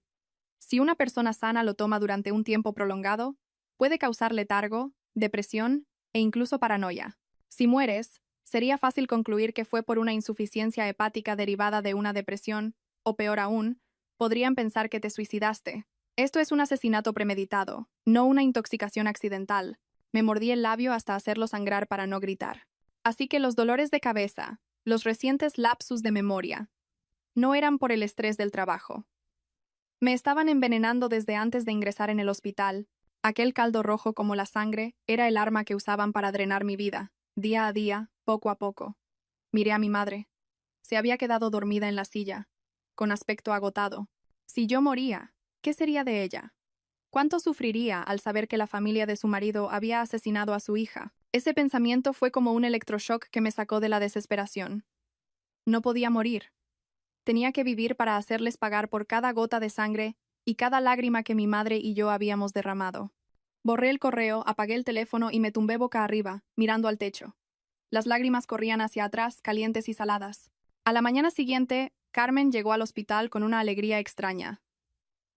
Si una persona sana lo toma durante un tiempo prolongado, puede causar letargo, depresión e incluso paranoia. Si mueres, sería fácil concluir que fue por una insuficiencia hepática derivada de una depresión, o peor aún, podrían pensar que te suicidaste. Esto es un asesinato premeditado, no una intoxicación accidental. Me mordí el labio hasta hacerlo sangrar para no gritar. Así que los dolores de cabeza, los recientes lapsus de memoria, no eran por el estrés del trabajo. Me estaban envenenando desde antes de ingresar en el hospital. Aquel caldo rojo como la sangre era el arma que usaban para drenar mi vida, día a día, poco a poco. Miré a mi madre. Se había quedado dormida en la silla, con aspecto agotado. Si yo moría, ¿qué sería de ella? ¿Cuánto sufriría al saber que la familia de su marido había asesinado a su hija? Ese pensamiento fue como un electroshock que me sacó de la desesperación. No podía morir. Tenía que vivir para hacerles pagar por cada gota de sangre y cada lágrima que mi madre y yo habíamos derramado. Borré el correo, apagué el teléfono y me tumbé boca arriba, mirando al techo. Las lágrimas corrían hacia atrás, calientes y saladas. A la mañana siguiente, Carmen llegó al hospital con una alegría extraña.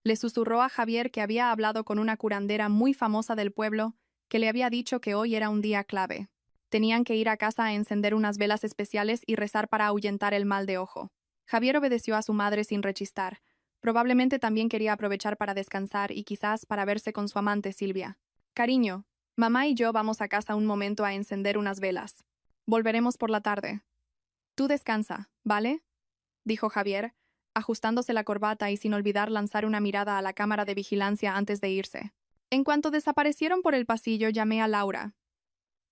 Le susurró a Javier que había hablado con una curandera muy famosa del pueblo que le había dicho que hoy era un día clave. Tenían que ir a casa a encender unas velas especiales y rezar para ahuyentar el mal de ojo. Javier obedeció a su madre sin rechistar. Probablemente también quería aprovechar para descansar y quizás para verse con su amante Silvia. Cariño, mamá y yo vamos a casa un momento a encender unas velas. Volveremos por la tarde. Tú descansa, ¿vale?, dijo Javier, ajustándose la corbata y sin olvidar lanzar una mirada a la cámara de vigilancia antes de irse. En cuanto desaparecieron por el pasillo, llamé a Laura.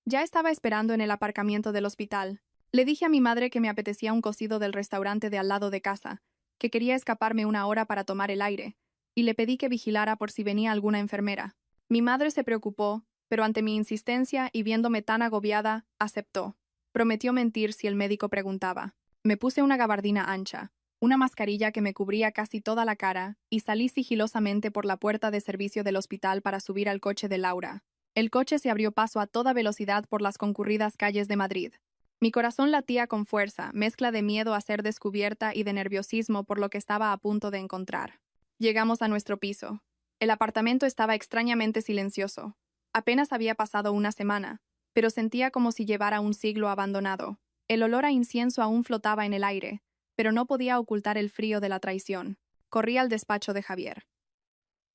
Ya estaba esperando en el aparcamiento del hospital. Le dije a mi madre que me apetecía un cocido del restaurante de al lado de casa, que quería escaparme una hora para tomar el aire, y le pedí que vigilara por si venía alguna enfermera. Mi madre se preocupó, pero ante mi insistencia y viéndome tan agobiada, aceptó. Prometió mentir si el médico preguntaba. Me puse una gabardina ancha, una mascarilla que me cubría casi toda la cara, y salí sigilosamente por la puerta de servicio del hospital para subir al coche de Laura. El coche se abrió paso a toda velocidad por las concurridas calles de Madrid. Mi corazón latía con fuerza, mezcla de miedo a ser descubierta y de nerviosismo por lo que estaba a punto de encontrar. Llegamos a nuestro piso. El apartamento estaba extrañamente silencioso. Apenas había pasado una semana, pero sentía como si llevara un siglo abandonado. El olor a incienso aún flotaba en el aire, pero no podía ocultar el frío de la traición. Corrí al despacho de Javier.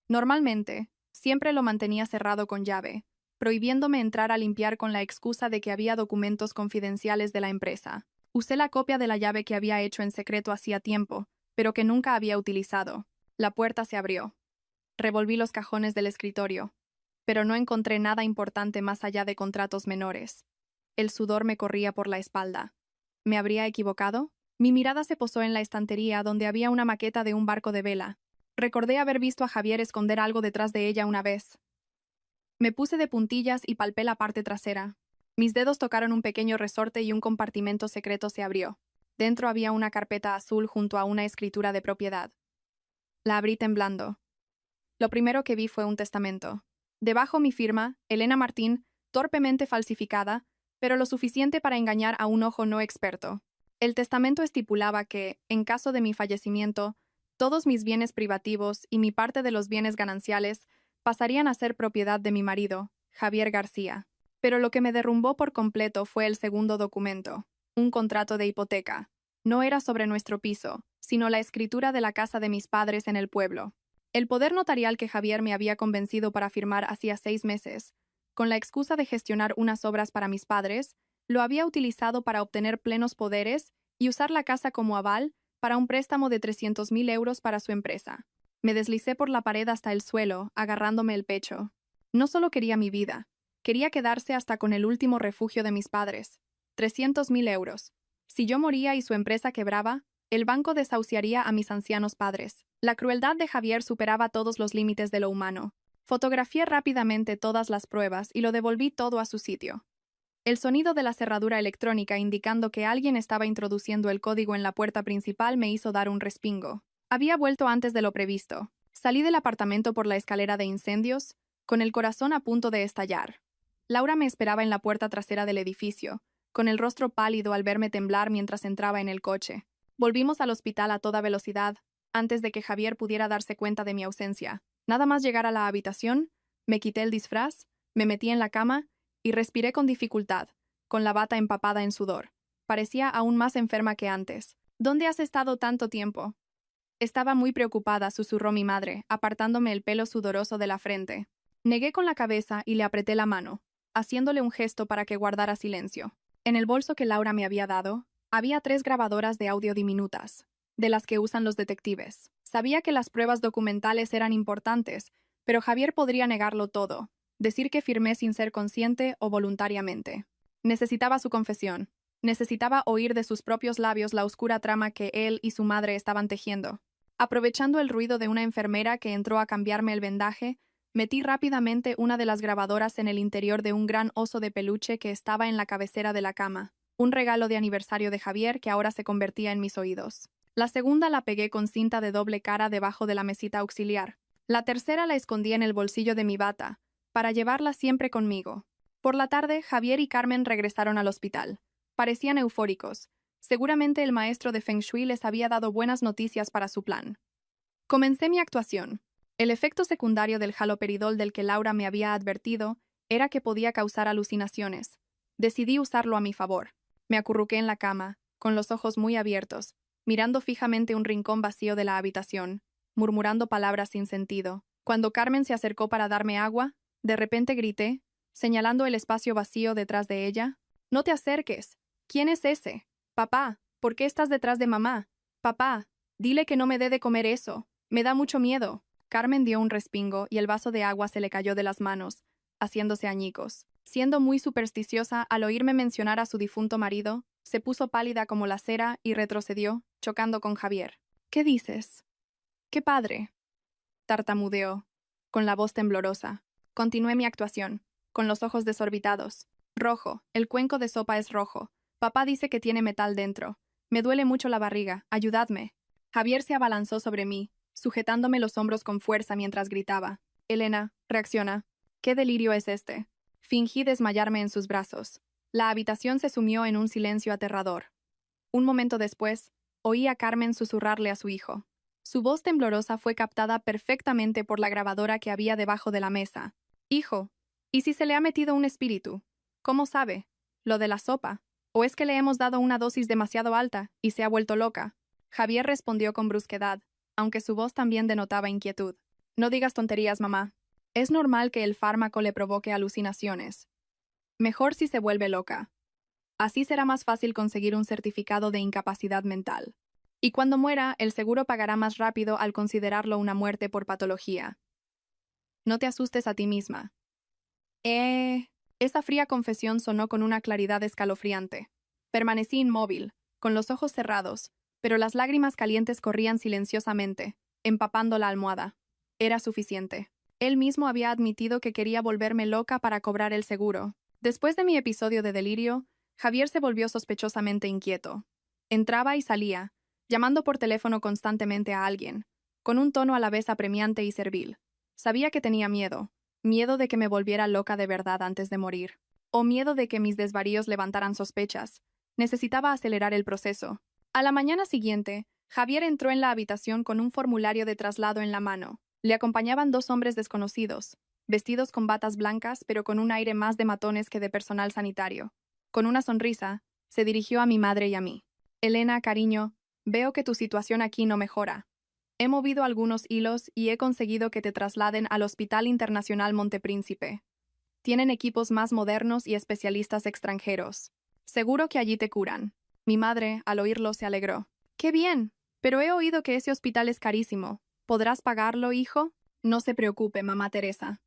Normalmente, siempre lo mantenía cerrado con llave, prohibiéndome entrar a limpiar con la excusa de que había documentos confidenciales de la empresa. Usé la copia de la llave que había hecho en secreto hacía tiempo, pero que nunca había utilizado. La puerta se abrió. Revolví los cajones del escritorio, pero no encontré nada importante más allá de contratos menores. El sudor me corría por la espalda. ¿Me habría equivocado? Mi mirada se posó en la estantería donde había una maqueta de un barco de vela. Recordé haber visto a Javier esconder algo detrás de ella una vez. Me puse de puntillas y palpé la parte trasera. Mis dedos tocaron un pequeño resorte y un compartimento secreto se abrió. Dentro había una carpeta azul junto a una escritura de propiedad. La abrí temblando. Lo primero que vi fue un testamento. Debajo mi firma, Elena Martín, torpemente falsificada, pero lo suficiente para engañar a un ojo no experto. El testamento estipulaba que, en caso de mi fallecimiento, todos mis bienes privativos y mi parte de los bienes gananciales pasarían a ser propiedad de mi marido, Javier García. Pero lo que me derrumbó por completo fue el segundo documento, un contrato de hipoteca. No era sobre nuestro piso, sino la escritura de la casa de mis padres en el pueblo. El poder notarial que Javier me había convencido para firmar hacía 6 meses, con la excusa de gestionar unas obras para mis padres, lo había utilizado para obtener plenos poderes y usar la casa como aval para un préstamo de 300.000 euros para su empresa. Me deslicé por la pared hasta el suelo, agarrándome el pecho. No solo quería mi vida, quería quedarse hasta con el último refugio de mis padres. 300.000 euros. Si yo moría y su empresa quebraba, el banco desahuciaría a mis ancianos padres. La crueldad de Javier superaba todos los límites de lo humano. Fotografié rápidamente todas las pruebas y lo devolví todo a su sitio. El sonido de la cerradura electrónica indicando que alguien estaba introduciendo el código en la puerta principal me hizo dar un respingo. Había vuelto antes de lo previsto. Salí del apartamento por la escalera de incendios, con el corazón a punto de estallar. Laura me esperaba en la puerta trasera del edificio, con el rostro pálido al verme temblar mientras entraba en el coche. Volvimos al hospital a toda velocidad, antes de que Javier pudiera darse cuenta de mi ausencia. Nada más llegar a la habitación, me quité el disfraz, me metí en la cama y respiré con dificultad, con la bata empapada en sudor. Parecía aún más enferma que antes. ¿Dónde has estado tanto tiempo? Estaba muy preocupada, susurró mi madre, apartándome el pelo sudoroso de la frente. Negué con la cabeza y le apreté la mano, haciéndole un gesto para que guardara silencio. En el bolso que Laura me había dado, había 3 grabadoras de audio diminutas, de las que usan los detectives. Sabía que las pruebas documentales eran importantes, pero Javier podría negarlo todo, decir que firmé sin ser consciente o voluntariamente. Necesitaba su confesión. Necesitaba oír de sus propios labios la oscura trama que él y su madre estaban tejiendo. Aprovechando el ruido de una enfermera que entró a cambiarme el vendaje, metí rápidamente una de las grabadoras en el interior de un gran oso de peluche que estaba en la cabecera de la cama, un regalo de aniversario de Javier que ahora se convertía en mis oídos. La segunda la pegué con cinta de doble cara debajo de la mesita auxiliar. La tercera la escondí en el bolsillo de mi bata, para llevarla siempre conmigo. Por la tarde, Javier y Carmen regresaron al hospital. Parecían eufóricos. Seguramente el maestro de Feng Shui les había dado buenas noticias para su plan. Comencé mi actuación. El efecto secundario del haloperidol del que Laura me había advertido era que podía causar alucinaciones. Decidí usarlo a mi favor. Me acurruqué en la cama, con los ojos muy abiertos, mirando fijamente un rincón vacío de la habitación, murmurando palabras sin sentido. Cuando Carmen se acercó para darme agua, de repente grité, señalando el espacio vacío detrás de ella. «¡No te acerques! ¿Quién es ese? Papá, ¿por qué estás detrás de mamá? Papá, dile que no me dé de comer eso. Me da mucho miedo». Carmen dio un respingo y el vaso de agua se le cayó de las manos, haciéndose añicos. Siendo muy supersticiosa, al oírme mencionar a su difunto marido, se puso pálida como la cera y retrocedió, chocando con Javier. «¿Qué dices?» «¡Qué padre!», tartamudeó, con la voz temblorosa. Continué mi actuación, con los ojos desorbitados. «Rojo, el cuenco de sopa es rojo. Papá dice que tiene metal dentro. Me duele mucho la barriga, ayudadme». Javier se abalanzó sobre mí, sujetándome los hombros con fuerza mientras gritaba. «Elena, reacciona. ¿Qué delirio es este?» Fingí desmayarme en sus brazos. La habitación se sumió en un silencio aterrador. Un momento después, oí a Carmen susurrarle a su hijo. Su voz temblorosa fue captada perfectamente por la grabadora que había debajo de la mesa. «Hijo, ¿y si se le ha metido un espíritu? ¿Cómo sabe? ¿Lo de la sopa? ¿O es que le hemos dado una dosis demasiado alta y se ha vuelto loca?» Javier respondió con brusquedad, aunque su voz también denotaba inquietud. «No digas tonterías, mamá. Es normal que el fármaco le provoque alucinaciones. Mejor si se vuelve loca. Así será más fácil conseguir un certificado de incapacidad mental. Y cuando muera, el seguro pagará más rápido al considerarlo una muerte por patología. No te asustes a ti misma». Esa fría confesión sonó con una claridad escalofriante. Permanecí inmóvil, con los ojos cerrados, pero las lágrimas calientes corrían silenciosamente, empapando la almohada. Era suficiente. Él mismo había admitido que quería volverme loca para cobrar el seguro. Después de mi episodio de delirio, Javier se volvió sospechosamente inquieto. Entraba y salía, llamando por teléfono constantemente a alguien, con un tono a la vez apremiante y servil. Sabía que tenía miedo. Miedo de que me volviera loca de verdad antes de morir. O miedo de que mis desvaríos levantaran sospechas. Necesitaba acelerar el proceso. A la mañana siguiente, Javier entró en la habitación con un formulario de traslado en la mano. Le acompañaban dos hombres desconocidos, vestidos con batas blancas pero con un aire más de matones que de personal sanitario. Con una sonrisa, se dirigió a mi madre y a mí. Elena, cariño, veo que tu situación aquí no mejora. He movido algunos hilos y he conseguido que te trasladen al Hospital Internacional Montepríncipe. Tienen equipos más modernos y especialistas extranjeros. Seguro que allí te curan. Mi madre, al oírlo, se alegró. ¡Qué bien! Pero he oído que ese hospital es carísimo. ¿Podrás pagarlo, hijo? No se preocupe, mamá Teresa.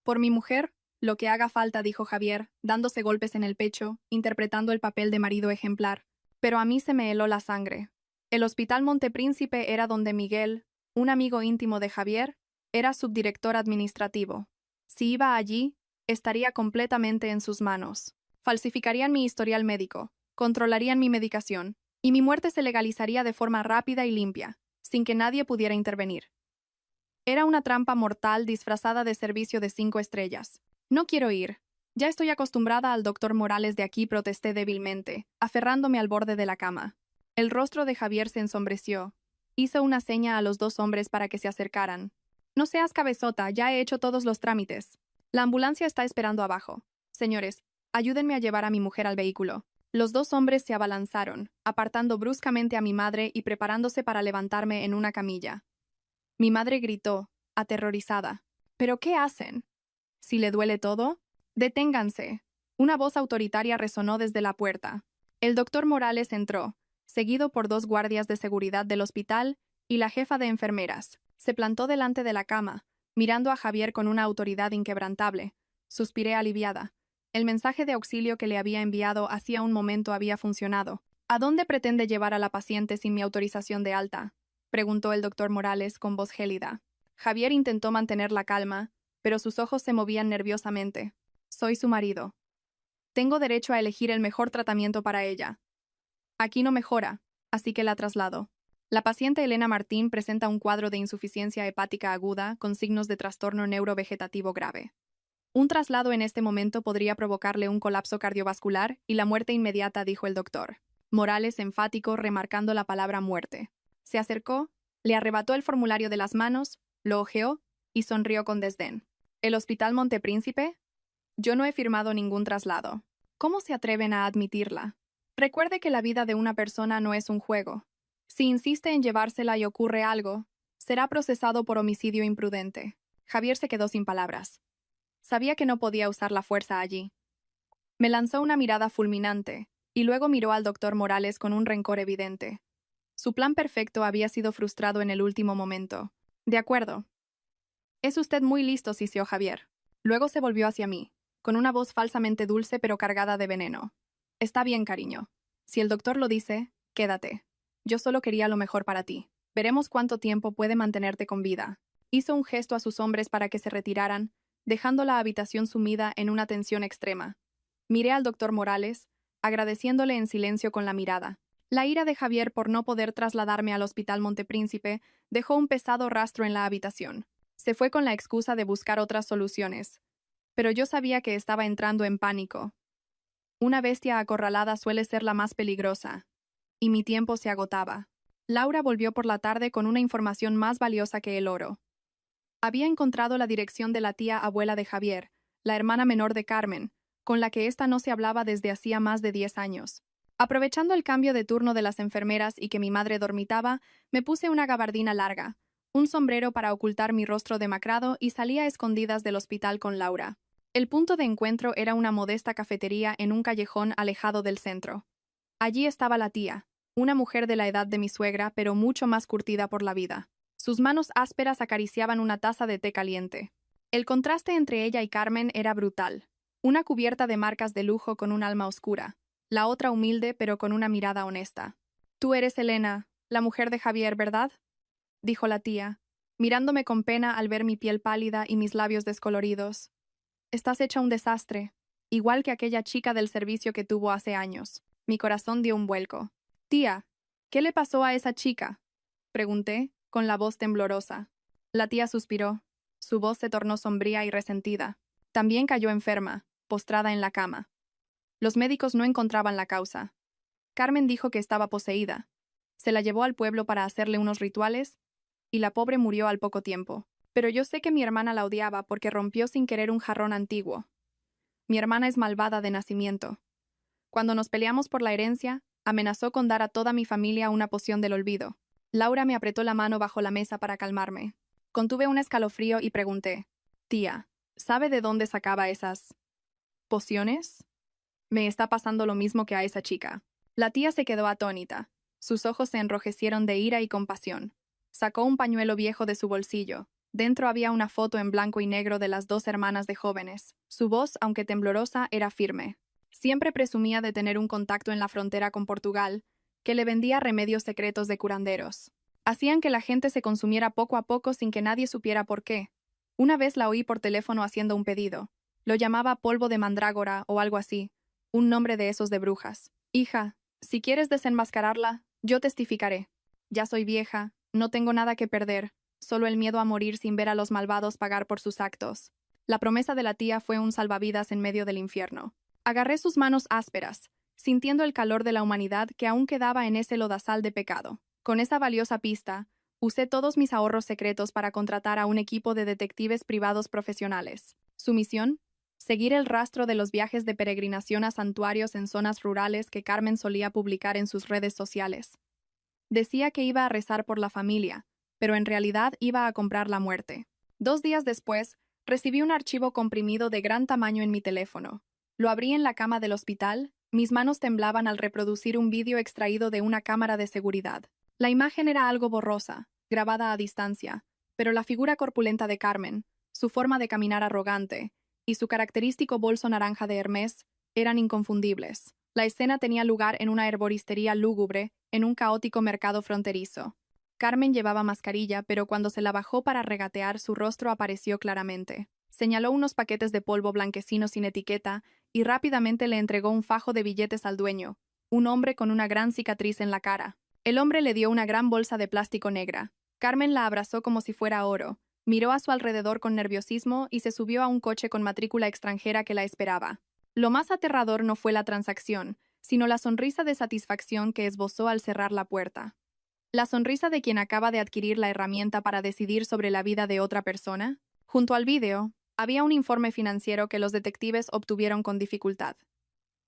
Por mi mujer, lo que haga falta, dijo Javier, dándose golpes en el pecho, interpretando el papel de marido ejemplar. Pero a mí se me heló la sangre. El Hospital Montepríncipe era donde Miguel, un amigo íntimo de Javier, era subdirector administrativo. Si iba allí, estaría completamente en sus manos. Falsificarían mi historial médico, controlarían mi medicación, y mi muerte se legalizaría de forma rápida y limpia, sin que nadie pudiera intervenir. Era una trampa mortal disfrazada de servicio de 5 estrellas. No quiero ir. Ya estoy acostumbrada al doctor Morales de aquí, protesté débilmente, aferrándome al borde de la cama. El rostro de Javier se ensombreció. Hizo una seña a los dos hombres para que se acercaran. No seas cabezota, ya he hecho todos los trámites. La ambulancia está esperando abajo. Señores, ayúdenme a llevar a mi mujer al vehículo. Los dos hombres se abalanzaron, apartando bruscamente a mi madre y preparándose para levantarme en una camilla. Mi madre gritó, aterrorizada. ¿Pero qué hacen? ¿Si le duele todo? Deténganse. Una voz autoritaria resonó desde la puerta. El doctor Morales entró, seguido por dos guardias de seguridad del hospital y la jefa de enfermeras. Se plantó delante de la cama, mirando a Javier con una autoridad inquebrantable. Suspiré aliviada. El mensaje de auxilio que le había enviado hacía un momento había funcionado. ¿A dónde pretende llevar a la paciente sin mi autorización de alta?, preguntó el doctor Morales con voz gélida. Javier intentó mantener la calma, pero sus ojos se movían nerviosamente. Soy su marido. Tengo derecho a elegir el mejor tratamiento para ella. Aquí no mejora, así que la traslado. La paciente Elena Martín presenta un cuadro de insuficiencia hepática aguda con signos de trastorno neurovegetativo grave. Un traslado en este momento podría provocarle un colapso cardiovascular y la muerte inmediata, dijo el doctor. Morales enfático, remarcando la palabra muerte. Se acercó, le arrebató el formulario de las manos, lo hojeó y sonrió con desdén. ¿El Hospital Montepríncipe? Yo no he firmado ningún traslado. ¿Cómo se atreven a admitirla? Recuerde que la vida de una persona no es un juego. Si insiste en llevársela y ocurre algo, será procesado por homicidio imprudente. Javier se quedó sin palabras. Sabía que no podía usar la fuerza allí. Me lanzó una mirada fulminante, y luego miró al doctor Morales con un rencor evidente. Su plan perfecto había sido frustrado en el último momento. De acuerdo. Es usted muy listo, siseó Javier. Luego se volvió hacia mí, con una voz falsamente dulce pero cargada de veneno. Está bien, cariño. Si el doctor lo dice, quédate. Yo solo quería lo mejor para ti. Veremos cuánto tiempo puede mantenerte con vida. Hizo un gesto a sus hombres para que se retiraran, dejando la habitación sumida en una tensión extrema. Miré al doctor Morales, agradeciéndole en silencio con la mirada. La ira de Javier por no poder trasladarme al Hospital Montepríncipe dejó un pesado rastro en la habitación. Se fue con la excusa de buscar otras soluciones. Pero yo sabía que estaba entrando en pánico. Una bestia acorralada suele ser la más peligrosa. Y mi tiempo se agotaba. Laura volvió por la tarde con una información más valiosa que el oro. Había encontrado la dirección de la tía abuela de Javier, la hermana menor de Carmen, con la que ésta no se hablaba desde hacía más de 10 años. Aprovechando el cambio de turno de las enfermeras y que mi madre dormitaba, me puse una gabardina larga, un sombrero para ocultar mi rostro demacrado y salí a escondidas del hospital con Laura. El punto de encuentro era una modesta cafetería en un callejón alejado del centro. Allí estaba la tía, una mujer de la edad de mi suegra, pero mucho más curtida por la vida. Sus manos ásperas acariciaban una taza de té caliente. El contraste entre ella y Carmen era brutal. Una cubierta de marcas de lujo con un alma oscura, la otra humilde pero con una mirada honesta. Tú eres Elena, la mujer de Javier, ¿verdad?, dijo la tía, mirándome con pena al ver mi piel pálida y mis labios descoloridos. Estás hecha un desastre, igual que aquella chica del servicio que tuvo hace años. Mi corazón dio un vuelco. Tía, ¿qué le pasó a esa chica?, pregunté, con la voz temblorosa. La tía suspiró. Su voz se tornó sombría y resentida. También cayó enferma, postrada en la cama. Los médicos no encontraban la causa. Carmen dijo que estaba poseída. Se la llevó al pueblo para hacerle unos rituales y la pobre murió al poco tiempo. Pero yo sé que mi hermana la odiaba porque rompió sin querer un jarrón antiguo. Mi hermana es malvada de nacimiento. Cuando nos peleamos por la herencia, amenazó con dar a toda mi familia una poción del olvido. Laura me apretó la mano bajo la mesa para calmarme. Contuve un escalofrío y pregunté: «Tía, ¿sabe de dónde sacaba esas pociones?» Me está pasando lo mismo que a esa chica. La tía se quedó atónita. Sus ojos se enrojecieron de ira y compasión. Sacó un pañuelo viejo de su bolsillo. Dentro había una foto en blanco y negro de las dos hermanas de jóvenes. Su voz, aunque temblorosa, era firme. Siempre presumía de tener un contacto en la frontera con Portugal, que le vendía remedios secretos de curanderos. Hacían que la gente se consumiera poco a poco sin que nadie supiera por qué. Una vez la oí por teléfono haciendo un pedido. Lo llamaba polvo de mandrágora o algo así, un nombre de esos de brujas. «Hija, si quieres desenmascararla, yo testificaré. Ya soy vieja, no tengo nada que perder, solo el miedo a morir sin ver a los malvados pagar por sus actos». La promesa de la tía fue un salvavidas en medio del infierno. Agarré sus manos ásperas, sintiendo el calor de la humanidad que aún quedaba en ese lodazal de pecado. Con esa valiosa pista, usé todos mis ahorros secretos para contratar a un equipo de detectives privados profesionales. Su misión: seguir el rastro de los viajes de peregrinación a santuarios en zonas rurales que Carmen solía publicar en sus redes sociales. Decía que iba a rezar por la familia, pero en realidad iba a comprar la muerte. 2 días después, recibí un archivo comprimido de gran tamaño en mi teléfono. Lo abrí en la cama del hospital, mis manos temblaban al reproducir un vídeo extraído de una cámara de seguridad. La imagen era algo borrosa, grabada a distancia, pero la figura corpulenta de Carmen, su forma de caminar arrogante y su característico bolso naranja de Hermès eran inconfundibles. La escena tenía lugar en una herboristería lúgubre, en un caótico mercado fronterizo. Carmen llevaba mascarilla, pero cuando se la bajó para regatear, su rostro apareció claramente. Señaló unos paquetes de polvo blanquecino sin etiqueta y rápidamente le entregó un fajo de billetes al dueño, un hombre con una gran cicatriz en la cara. El hombre le dio una gran bolsa de plástico negra. Carmen la abrazó como si fuera oro, miró a su alrededor con nerviosismo y se subió a un coche con matrícula extranjera que la esperaba. Lo más aterrador no fue la transacción, sino la sonrisa de satisfacción que esbozó al cerrar la puerta. La sonrisa de quien acaba de adquirir la herramienta para decidir sobre la vida de otra persona. Junto al vídeo, había un informe financiero que los detectives obtuvieron con dificultad.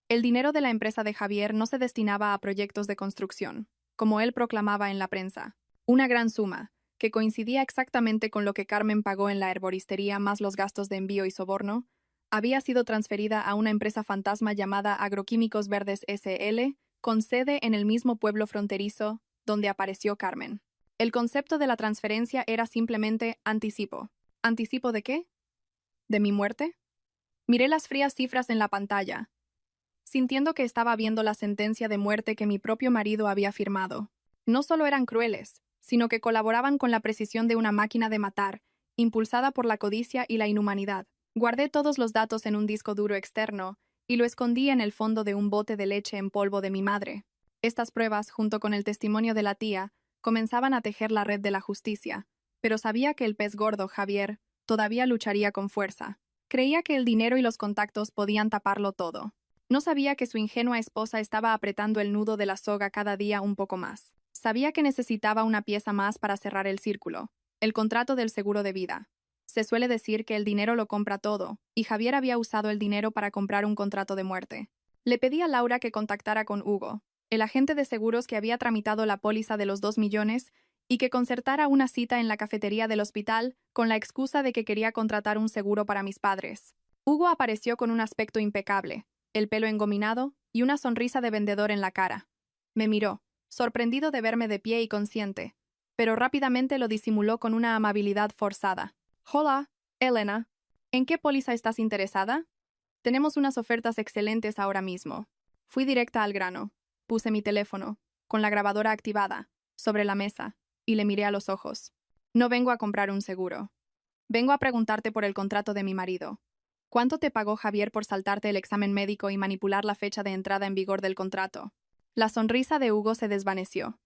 El dinero de la empresa de Javier no se destinaba a proyectos de construcción, como él proclamaba en la prensa. Una gran suma, que coincidía exactamente con lo que Carmen pagó en la herboristería más los gastos de envío y soborno, había sido transferida a una empresa fantasma llamada Agroquímicos Verdes S.L., con sede en el mismo pueblo fronterizo donde apareció Carmen. El concepto de la transferencia era simplemente anticipo. ¿Anticipo de qué? ¿De mi muerte? Miré las frías cifras en la pantalla, sintiendo que estaba viendo la sentencia de muerte que mi propio marido había firmado. No solo eran crueles, sino que colaboraban con la precisión de una máquina de matar, impulsada por la codicia y la inhumanidad. Guardé todos los datos en un disco duro externo y lo escondí en el fondo de un bote de leche en polvo de mi madre. Estas pruebas, junto con el testimonio de la tía, comenzaban a tejer la red de la justicia, pero sabía que el pez gordo, Javier, todavía lucharía con fuerza. Creía que el dinero y los contactos podían taparlo todo. No sabía que su ingenua esposa estaba apretando el nudo de la soga cada día un poco más. Sabía que necesitaba una pieza más para cerrar el círculo, el contrato del seguro de vida. Se suele decir que el dinero lo compra todo, y Javier había usado el dinero para comprar un contrato de muerte. Le pedí a Laura que contactara con Hugo, el agente de seguros que había tramitado la póliza de los 2 millones, y que concertara una cita en la cafetería del hospital con la excusa de que quería contratar un seguro para mis padres. Hugo apareció con un aspecto impecable, el pelo engominado y una sonrisa de vendedor en la cara. Me miró, sorprendido de verme de pie y consciente, pero rápidamente lo disimuló con una amabilidad forzada. «Hola, Elena. ¿En qué póliza estás interesada? Tenemos unas ofertas excelentes ahora mismo». Fui directa al grano. Puse mi teléfono, con la grabadora activada, sobre la mesa, y le miré a los ojos. «No vengo a comprar un seguro. Vengo a preguntarte por el contrato de mi marido. ¿Cuánto te pagó Javier por saltarte el examen médico y manipular la fecha de entrada en vigor del contrato?» La sonrisa de Hugo se desvaneció.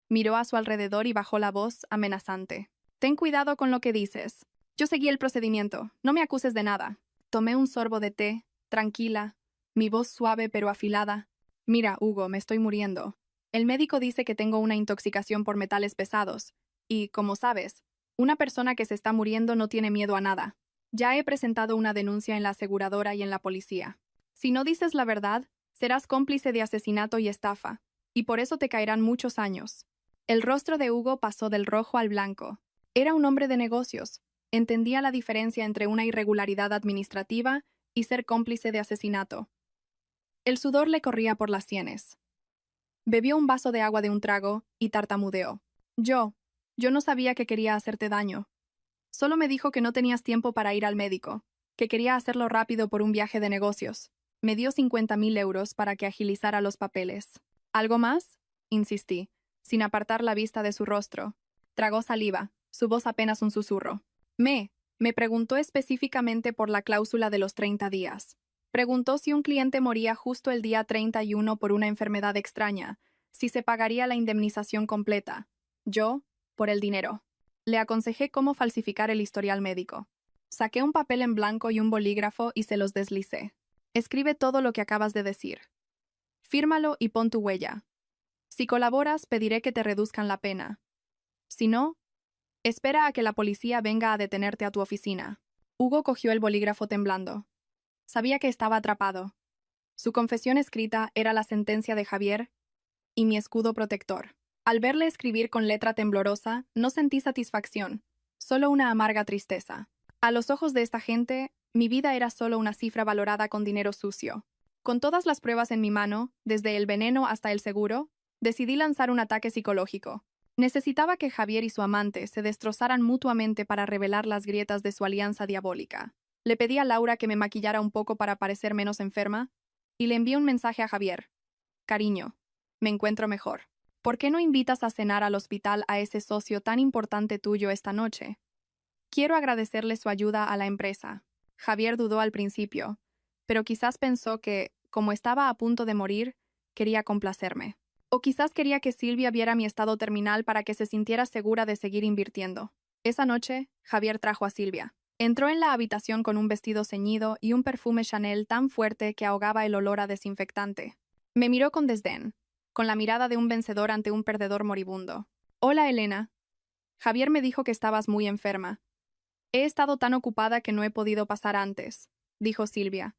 Miró a su alrededor y bajó la voz, amenazante. «Ten cuidado con lo que dices. Yo seguí el procedimiento. No me acuses de nada. Tomé un sorbo de té, tranquila, mi voz suave pero afilada. Mira, Hugo, me estoy muriendo. El médico dice que tengo una intoxicación por metales pesados. Y, como sabes, una persona que se está muriendo no tiene miedo a nada. Ya he presentado una denuncia en la aseguradora y en la policía. Si no dices la verdad, serás cómplice de asesinato y estafa, y por eso te caerán muchos años. El rostro de Hugo pasó del rojo al blanco. Era un hombre de negocios. Entendía la diferencia entre una irregularidad administrativa y ser cómplice de asesinato. El sudor le corría por las sienes. Bebió un vaso de agua de un trago y tartamudeó. Yo no sabía que quería hacerte daño. Solo me dijo que no tenías tiempo para ir al médico, que quería hacerlo rápido por un viaje de negocios. Me dio 50.000 euros para que agilizara los papeles. ¿Algo más? Insistí, sin apartar la vista de su rostro. Tragó saliva, su voz apenas un susurro. Me preguntó específicamente por la cláusula de los 30 días. Preguntó si un cliente moría justo el día 31 por una enfermedad extraña, si se pagaría la indemnización completa. Yo, por el dinero. Le aconsejé cómo falsificar el historial médico. Saqué un papel en blanco y un bolígrafo y se los deslicé. Escribe todo lo que acabas de decir. Fírmalo y pon tu huella. Si colaboras, pediré que te reduzcan la pena. Si no, espera a que la policía venga a detenerte a tu oficina. Hugo cogió el bolígrafo temblando. Sabía que estaba atrapado. Su confesión escrita era la sentencia de Javier y mi escudo protector. Al verle escribir con letra temblorosa, no sentí satisfacción, solo una amarga tristeza. A los ojos de esta gente, mi vida era solo una cifra valorada con dinero sucio. Con todas las pruebas en mi mano, desde el veneno hasta el seguro, decidí lanzar un ataque psicológico. Necesitaba que Javier y su amante se destrozaran mutuamente para revelar las grietas de su alianza diabólica. Le pedí a Laura que me maquillara un poco para parecer menos enferma, y le envié un mensaje a Javier. Cariño, me encuentro mejor. ¿Por qué no invitas a cenar al hospital a ese socio tan importante tuyo esta noche? Quiero agradecerle su ayuda a la empresa. Javier dudó al principio, pero quizás pensó que, como estaba a punto de morir, quería complacerme. O quizás quería que Silvia viera mi estado terminal para que se sintiera segura de seguir invirtiendo. Esa noche, Javier trajo a Silvia. Entró en la habitación con un vestido ceñido y un perfume Chanel tan fuerte que ahogaba el olor a desinfectante. Me miró con desdén, con la mirada de un vencedor ante un perdedor moribundo. Hola, Elena. Javier me dijo que estabas muy enferma. He estado tan ocupada que no he podido pasar antes, dijo Silvia,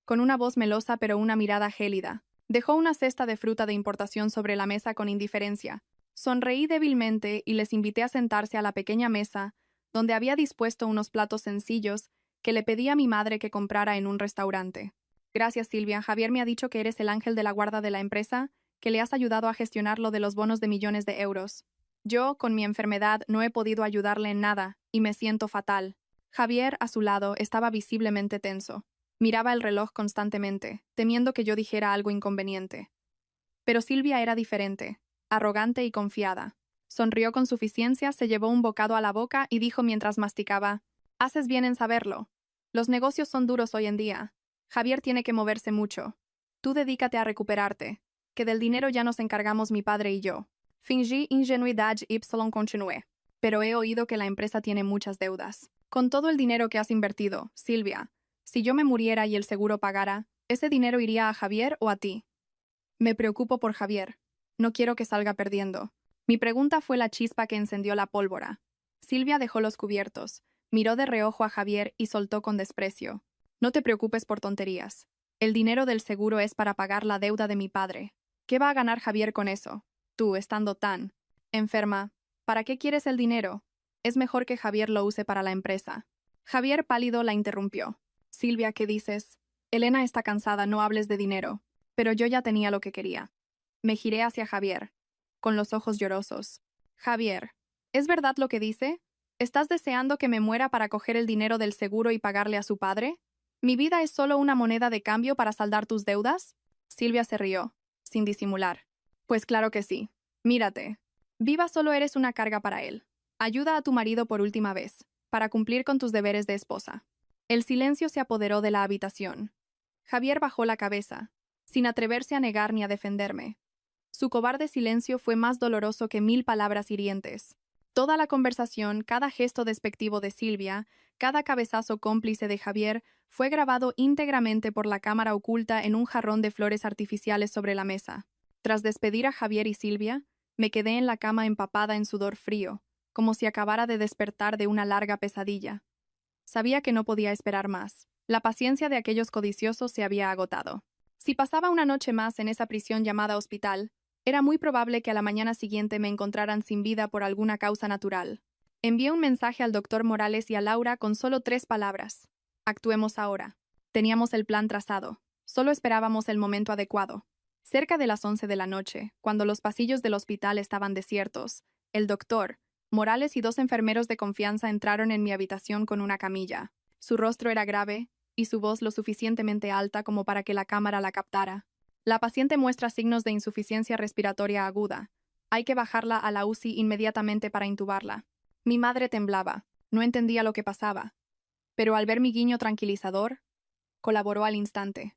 con una voz melosa pero una mirada gélida. Dejó una cesta de fruta de importación sobre la mesa con indiferencia. Sonreí débilmente y les invité a sentarse a la pequeña mesa, donde había dispuesto unos platos sencillos que le pedí a mi madre que comprara en un restaurante. Gracias, Silvia. Javier me ha dicho que eres el ángel de la guarda de la empresa, que le has ayudado a gestionar lo de los bonos de millones de euros. Yo, con mi enfermedad, no he podido ayudarle en nada, y me siento fatal. Javier, a su lado, estaba visiblemente tenso. Miraba el reloj constantemente, temiendo que yo dijera algo inconveniente. Pero Silvia era diferente, arrogante y confiada. Sonrió con suficiencia, se llevó un bocado a la boca y dijo mientras masticaba: «Haces bien en saberlo. Los negocios son duros hoy en día. Javier tiene que moverse mucho. Tú dedícate a recuperarte, que del dinero ya nos encargamos mi padre y yo». Fingí ingenuidad y continué. Pero he oído que la empresa tiene muchas deudas. Con todo el dinero que has invertido, Silvia, si yo me muriera y el seguro pagara, ¿ese dinero iría a Javier o a ti? Me preocupo por Javier. No quiero que salga perdiendo. Mi pregunta fue la chispa que encendió la pólvora. Silvia dejó los cubiertos, miró de reojo a Javier y soltó con desprecio: «No te preocupes por tonterías. El dinero del seguro es para pagar la deuda de mi padre. ¿Qué va a ganar Javier con eso? Tú, estando tan enferma, ¿para qué quieres el dinero? Es mejor que Javier lo use para la empresa». Javier pálido la interrumpió. «Silvia, ¿qué dices? Elena está cansada, no hables de dinero». Pero yo ya tenía lo que quería. Me giré hacia Javier, con los ojos llorosos. «Javier, ¿es verdad lo que dice? ¿Estás deseando que me muera para coger el dinero del seguro y pagarle a su padre? ¿Mi vida es solo una moneda de cambio para saldar tus deudas?» Silvia se rió, sin disimular. «Pues claro que sí. Mírate. Viva solo eres una carga para él. Ayuda a tu marido por última vez, para cumplir con tus deberes de esposa». El silencio se apoderó de la habitación. Javier bajó la cabeza, sin atreverse a negar ni a defenderme. Su cobarde silencio fue más doloroso que 1000 palabras hirientes. Toda la conversación, cada gesto despectivo de Silvia, cada cabezazo cómplice de Javier, fue grabado íntegramente por la cámara oculta en un jarrón de flores artificiales sobre la mesa. Tras despedir a Javier y Silvia, me quedé en la cama empapada en sudor frío, como si acabara de despertar de una larga pesadilla. Sabía que no podía esperar más. La paciencia de aquellos codiciosos se había agotado. Si pasaba una noche más en esa prisión llamada hospital, era muy probable que a la mañana siguiente me encontraran sin vida por alguna causa natural. Envié un mensaje al doctor Morales y a Laura con solo 3 palabras. Actuemos ahora. Teníamos el plan trazado. Solo esperábamos el momento adecuado. Cerca de las 11 de la noche, cuando los pasillos del hospital estaban desiertos, el doctor, Morales y 2 enfermeros de confianza entraron en mi habitación con una camilla. Su rostro era grave y su voz lo suficientemente alta como para que la cámara la captara. La paciente muestra signos de insuficiencia respiratoria aguda. Hay que bajarla a la UCI inmediatamente para intubarla. Mi madre temblaba. No entendía lo que pasaba. Pero al ver mi guiño tranquilizador, colaboró al instante.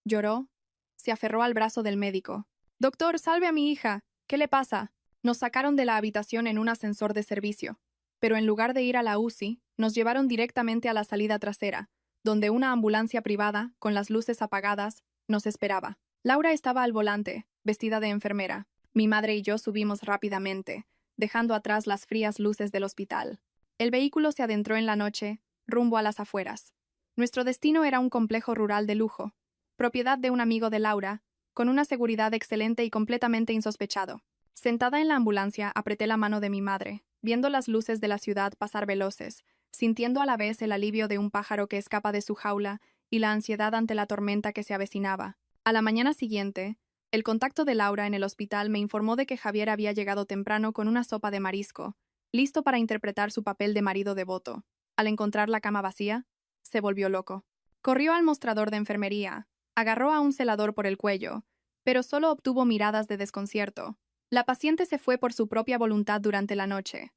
Lloró. Se aferró al brazo del médico. «Doctor, salve a mi hija. ¿Qué le pasa?» Nos sacaron de la habitación en un ascensor de servicio. Pero en lugar de ir a la UCI, nos llevaron directamente a la salida trasera, donde una ambulancia privada, con las luces apagadas, nos esperaba. Laura estaba al volante, vestida de enfermera. Mi madre y yo subimos rápidamente, dejando atrás las frías luces del hospital. El vehículo se adentró en la noche, rumbo a las afueras. Nuestro destino era un complejo rural de lujo, propiedad de un amigo de Laura, con una seguridad excelente y completamente insospechado. Sentada en la ambulancia, apreté la mano de mi madre, viendo las luces de la ciudad pasar veloces, sintiendo a la vez el alivio de un pájaro que escapa de su jaula y la ansiedad ante la tormenta que se avecinaba. A la mañana siguiente, el contacto de Laura en el hospital me informó de que Javier había llegado temprano con una sopa de marisco, listo para interpretar su papel de marido devoto. Al encontrar la cama vacía, se volvió loco. Corrió al mostrador de enfermería, agarró a un celador por el cuello, pero solo obtuvo miradas de desconcierto. La paciente se fue por su propia voluntad durante la noche.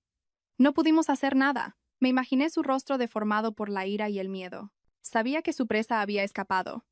No pudimos hacer nada. Me imaginé su rostro deformado por la ira y el miedo. Sabía que su presa había escapado.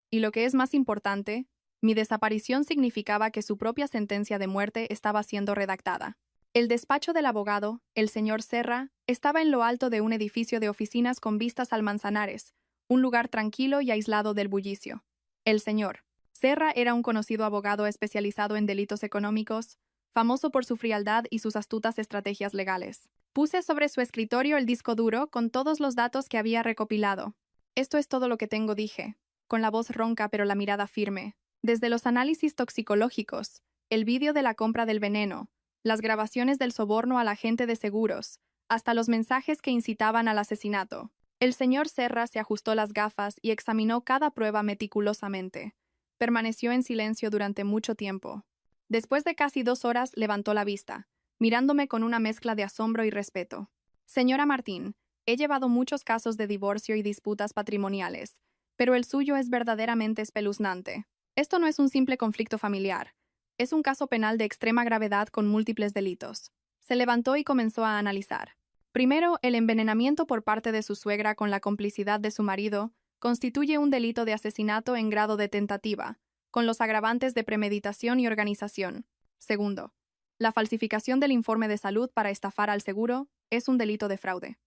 Y lo que es más importante, mi desaparición significaba que su propia sentencia de muerte estaba siendo redactada. El despacho del abogado, el señor Serra, estaba en lo alto de un edificio de oficinas con vistas al Manzanares, un lugar tranquilo y aislado del bullicio. El señor Serra era un conocido abogado especializado en delitos económicos, famoso por su frialdad y sus astutas estrategias legales. Puse sobre su escritorio el disco duro con todos los datos que había recopilado. «Esto es todo lo que tengo», dije, con la voz ronca pero la mirada firme. Desde los análisis toxicológicos, el vídeo de la compra del veneno, las grabaciones del soborno al agente de seguros, hasta los mensajes que incitaban al asesinato. El señor Serra se ajustó las gafas y examinó cada prueba meticulosamente. Permaneció en silencio durante mucho tiempo. Después de casi 2 horas, levantó la vista, mirándome con una mezcla de asombro y respeto. «Señora Martín, he llevado muchos casos de divorcio y disputas patrimoniales, pero el suyo es verdaderamente espeluznante. Esto no es un simple conflicto familiar. Es un caso penal de extrema gravedad con múltiples delitos». Se levantó y comenzó a analizar. Primero, el envenenamiento por parte de su suegra con la complicidad de su marido constituye un delito de asesinato en grado de tentativa, con los agravantes de premeditación y organización. Segundo, la falsificación del informe de salud para estafar al seguro es un delito de fraude.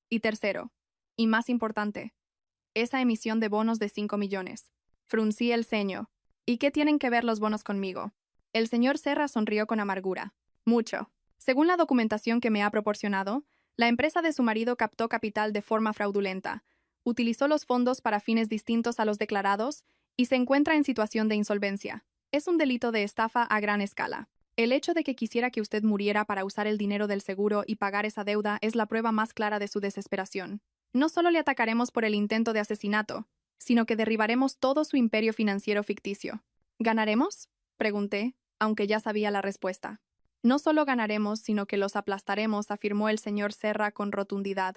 Y tercero, y más importante, esa emisión de bonos de 5 millones. Fruncí el ceño. ¿Y qué tienen que ver los bonos conmigo? El señor Serra sonrió con amargura. Mucho. Según la documentación que me ha proporcionado, la empresa de su marido captó capital de forma fraudulenta, utilizó los fondos para fines distintos a los declarados y se encuentra en situación de insolvencia. Es un delito de estafa a gran escala. El hecho de que quisiera que usted muriera para usar el dinero del seguro y pagar esa deuda es la prueba más clara de su desesperación. No solo le atacaremos por el intento de asesinato, sino que derribaremos todo su imperio financiero ficticio. ¿Ganaremos?, pregunté, aunque ya sabía la respuesta. No solo ganaremos, sino que los aplastaremos, afirmó el señor Serra con rotundidad.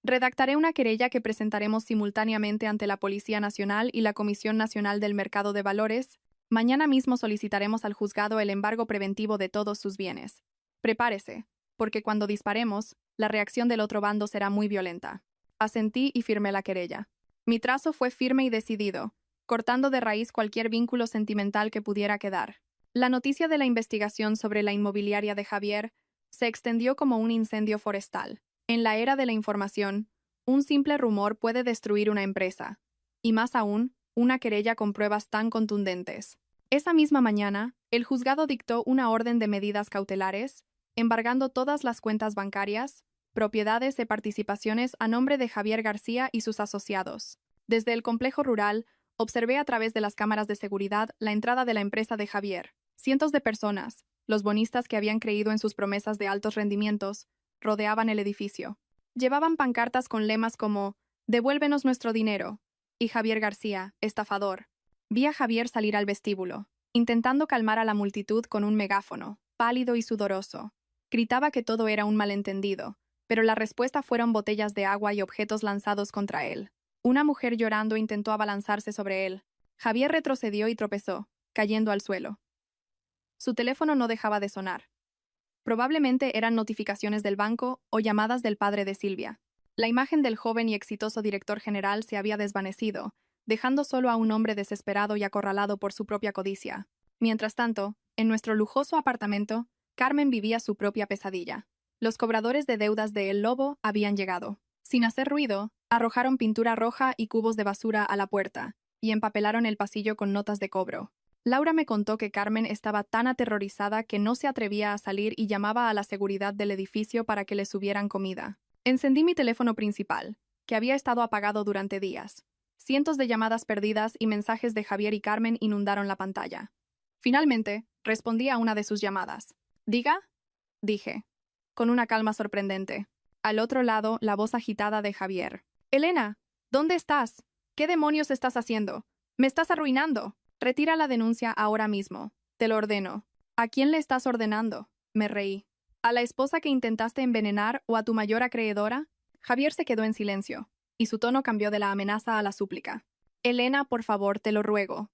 Redactaré una querella que presentaremos simultáneamente ante la Policía Nacional y la Comisión Nacional del Mercado de Valores. Mañana mismo solicitaremos al juzgado el embargo preventivo de todos sus bienes. Prepárese, porque cuando disparemos, la reacción del otro bando será muy violenta. Asentí y firmé la querella. Mi trazo fue firme y decidido, cortando de raíz cualquier vínculo sentimental que pudiera quedar. La noticia de la investigación sobre la inmobiliaria de Javier Se extendió como un incendio forestal. En la era de la información, un simple rumor puede destruir una empresa, y más aún, una querella con pruebas tan contundentes. Esa misma mañana, el juzgado dictó una orden de medidas cautelares, embargando todas las cuentas bancarias, propiedades y participaciones a nombre de Javier García y sus asociados. Desde el complejo rural, observé a través de las cámaras de seguridad la entrada de la empresa de Javier. Cientos de personas, los bonistas que habían creído en sus promesas de altos rendimientos, rodeaban el edificio. Llevaban pancartas con lemas como «Devuélvenos nuestro dinero» y Javier García, estafador. Vi a Javier salir al vestíbulo, intentando calmar a la multitud con un megáfono, pálido y sudoroso. Gritaba que todo era un malentendido, pero la respuesta fueron botellas de agua y objetos lanzados contra él. Una mujer llorando intentó abalanzarse sobre él. Javier retrocedió y tropezó, cayendo al suelo. Su teléfono no dejaba de sonar. Probablemente eran notificaciones del banco o llamadas del padre de Silvia. La imagen del joven y exitoso director general se había desvanecido, dejando solo a un hombre desesperado y acorralado por su propia codicia. Mientras tanto, en nuestro lujoso apartamento, Carmen vivía su propia pesadilla. Los cobradores de deudas de El Lobo habían llegado. Sin hacer ruido, arrojaron pintura roja y cubos de basura a la puerta, y empapelaron el pasillo con notas de cobro. Laura me contó que Carmen estaba tan aterrorizada que no se atrevía a salir y llamaba a la seguridad del edificio para que le subieran comida. Encendí mi teléfono principal, que había estado apagado durante días. Cientos de llamadas perdidas y mensajes de Javier y Carmen inundaron la pantalla. Finalmente, respondí a una de sus llamadas. «¿Diga?» dije, con una calma sorprendente. Al otro lado, la voz agitada de Javier. «Elena, ¿dónde estás? ¿Qué demonios estás haciendo? ¡Me estás arruinando! Retira la denuncia ahora mismo. Te lo ordeno». «¿A quién le estás ordenando?», me reí. «¿A la esposa que intentaste envenenar o a tu mayor acreedora?» Javier se quedó en silencio, y su tono cambió de la amenaza a la súplica. «Elena, por favor, te lo ruego.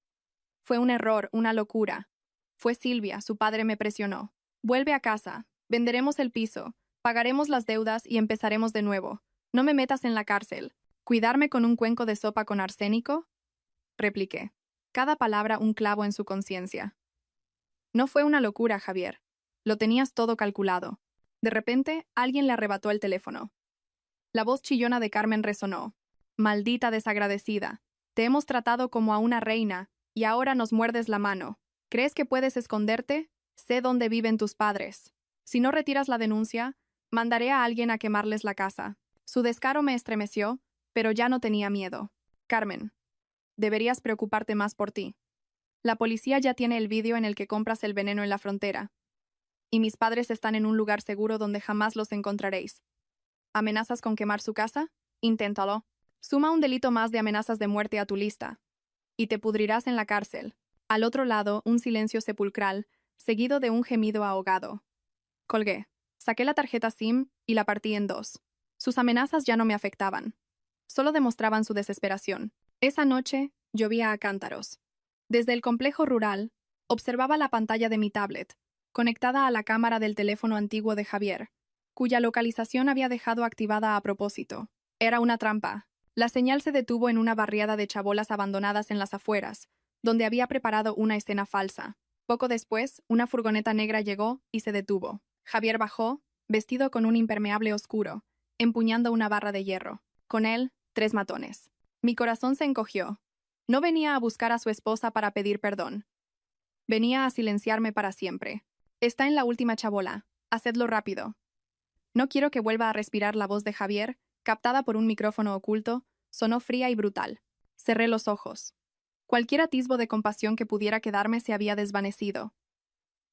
Fue un error, una locura. Fue Silvia, su padre me presionó. Vuelve a casa, venderemos el piso, pagaremos las deudas y empezaremos de nuevo. No me metas en la cárcel. ¿Cuidarme con un cuenco de sopa con arsénico?», repliqué. Cada palabra un clavo en su conciencia. No fue una locura, Javier. Lo tenías todo calculado. De repente, alguien le arrebató el teléfono. La voz chillona de Carmen resonó. «Maldita desagradecida. Te hemos tratado como a una reina, y ahora nos muerdes la mano. ¿Crees que puedes esconderte? Sé dónde viven tus padres. Si no retiras la denuncia, mandaré a alguien a quemarles la casa». Su descaro me estremeció, pero ya no tenía miedo. «Carmen, deberías preocuparte más por ti. La policía ya tiene el vídeo en el que compras el veneno en la frontera. Y mis padres están en un lugar seguro donde jamás los encontraréis. ¿Amenazas con quemar su casa? Inténtalo. Suma un delito más de amenazas de muerte a tu lista. Y te pudrirás en la cárcel». Al otro lado, un silencio sepulcral, seguido de un gemido ahogado. Colgué. Saqué la tarjeta SIM y la partí en dos. Sus amenazas ya no me afectaban. Solo demostraban su desesperación. Esa noche, llovía a cántaros. Desde el complejo rural, observaba la pantalla de mi tablet, conectada a la cámara del teléfono antiguo de Javier, cuya localización había dejado activada a propósito. Era una trampa. La señal se detuvo en una barriada de chabolas abandonadas en las afueras, donde había preparado una escena falsa. Poco después, una furgoneta negra llegó y se detuvo. Javier bajó, vestido con un impermeable oscuro, empuñando una barra de hierro. Con él, 3 matones. Mi corazón se encogió. No venía a buscar a su esposa para pedir perdón. Venía a silenciarme para siempre. «Está en la última chabola. Hacedlo rápido». No quiero que vuelva a respirar. La voz de Javier, captada por un micrófono oculto, sonó fría y brutal. Cerré los ojos. Cualquier atisbo de compasión que pudiera quedarme se había desvanecido.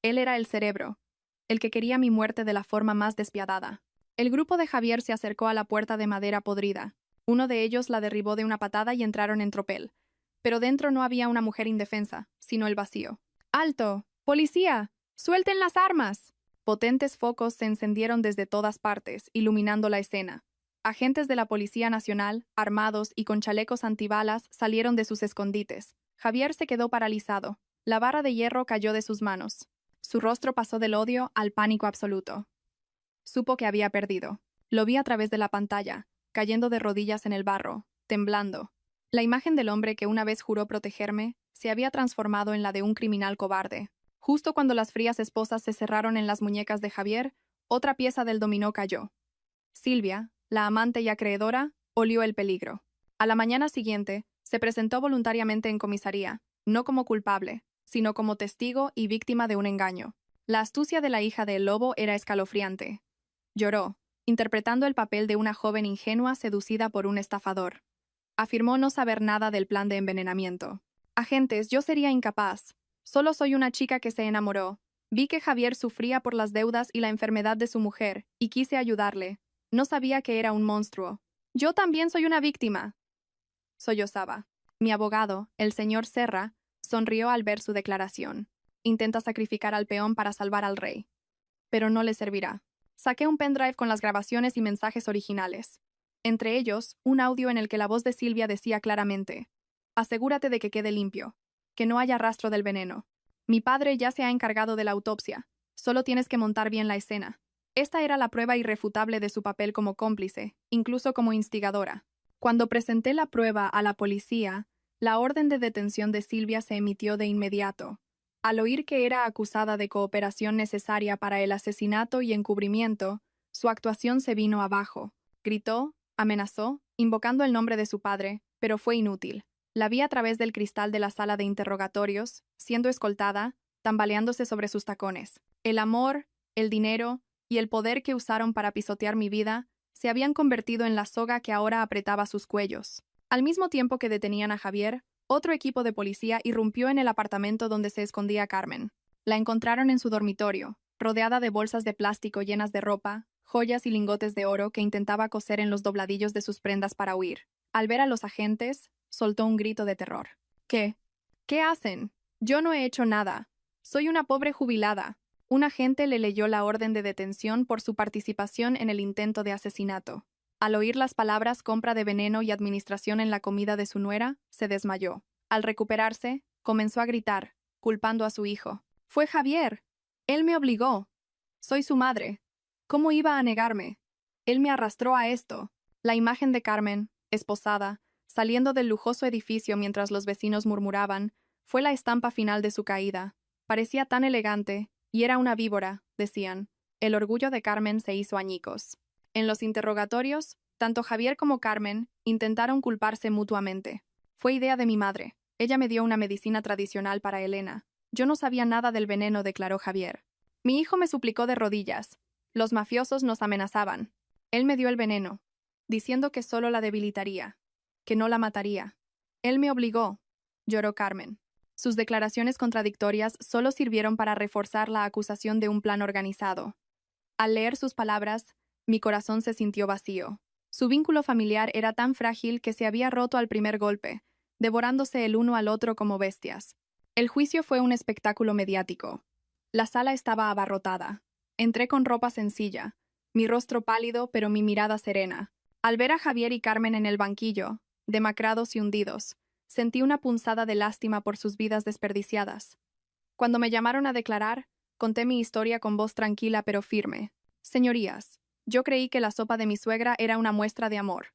Él era el cerebro, el que quería mi muerte de la forma más despiadada. El grupo de Javier se acercó a la puerta de madera podrida. Uno de ellos la derribó de una patada y entraron en tropel. Pero dentro no había una mujer indefensa, sino el vacío. «¡Alto! ¡Policía! ¡Suelten las armas!». Potentes focos se encendieron desde todas partes, iluminando la escena. Agentes de la Policía Nacional, armados y con chalecos antibalas, salieron de sus escondites. Javier se quedó paralizado. La barra de hierro cayó de sus manos. Su rostro pasó del odio al pánico absoluto. Supo que había perdido. Lo vi a través de la pantalla, cayendo de rodillas en el barro, temblando. La imagen del hombre que una vez juró protegerme se había transformado en la de un criminal cobarde. Justo cuando las frías esposas se cerraron en las muñecas de Javier, Otra pieza del dominó cayó. Silvia, la amante y acreedora, olió el peligro. A la mañana siguiente, se presentó voluntariamente en comisaría, no como culpable, sino como testigo y víctima de un engaño. La astucia de la hija del lobo era escalofriante. Lloró, interpretando el papel de una joven ingenua seducida por un estafador. Afirmó no saber nada del plan de envenenamiento. Agentes, yo sería incapaz. Solo soy una chica que se enamoró. Vi que Javier sufría por las deudas y la enfermedad de su mujer, y quise ayudarle. No sabía que era un monstruo. Yo también soy una víctima. Sollozaba. Mi abogado, el señor Serra, sonrió al ver su declaración. Intenta sacrificar al peón para salvar al rey. Pero no le servirá. Saqué un pendrive con las grabaciones y mensajes originales. Entre ellos, un audio en el que la voz de Silvia decía claramente: asegúrate de que quede limpio, que no haya rastro del veneno. Mi padre ya se ha encargado de la autopsia. Solo tienes que montar bien la escena. Esta era la prueba irrefutable de su papel como cómplice, incluso como instigadora. Cuando presenté la prueba a la policía, la orden de detención de Silvia se emitió de inmediato. Al oír que era acusada de cooperación necesaria para el asesinato y encubrimiento, su actuación se vino abajo. Gritó, amenazó, invocando el nombre de su padre, pero fue inútil. La vi a través del cristal de la sala de interrogatorios, siendo escoltada, tambaleándose sobre sus tacones. El amor, el dinero y el poder que usaron para pisotear mi vida se habían convertido en la soga que ahora apretaba sus cuellos. Al mismo tiempo que detenían a Javier, otro equipo de policía irrumpió en el apartamento donde se escondía Carmen. La encontraron en su dormitorio, rodeada de bolsas de plástico llenas de ropa, joyas y lingotes de oro que intentaba coser en los dobladillos de sus prendas para huir. Al ver a los agentes, soltó un grito de terror. ¿Qué? ¿Qué hacen? Yo no he hecho nada. Soy una pobre jubilada. Un agente le leyó la orden de detención por su participación en el intento de asesinato. Al oír las palabras compra de veneno y administración en la comida de su nuera, se desmayó. Al recuperarse, comenzó a gritar, culpando a su hijo. «¡Fue Javier! Él me obligó. Soy su madre. ¿Cómo iba a negarme? Él me arrastró a esto». La imagen de Carmen, esposada, saliendo del lujoso edificio mientras los vecinos murmuraban, fue la estampa final de su caída. Parecía tan elegante, y era una víbora, decían. El orgullo de Carmen se hizo añicos. En los interrogatorios, tanto Javier como Carmen intentaron culparse mutuamente. Fue idea de mi madre. Ella me dio una medicina tradicional para Elena. Yo no sabía nada del veneno, declaró Javier. Mi hijo me suplicó de rodillas. Los mafiosos nos amenazaban. Él me dio el veneno, diciendo que solo la debilitaría, que no la mataría. Él me obligó, lloró Carmen. Sus declaraciones contradictorias solo sirvieron para reforzar la acusación de un plan organizado. Al leer sus palabras, mi corazón se sintió vacío. Su vínculo familiar era tan frágil que se había roto al primer golpe, devorándose el uno al otro como bestias. El juicio fue un espectáculo mediático. La sala estaba abarrotada. Entré con ropa sencilla, mi rostro pálido pero mi mirada serena. Al ver a Javier y Carmen en el banquillo, demacrados y hundidos, sentí una punzada de lástima por sus vidas desperdiciadas. Cuando me llamaron a declarar, conté mi historia con voz tranquila pero firme. Señorías, yo creí que la sopa de mi suegra era una muestra de amor.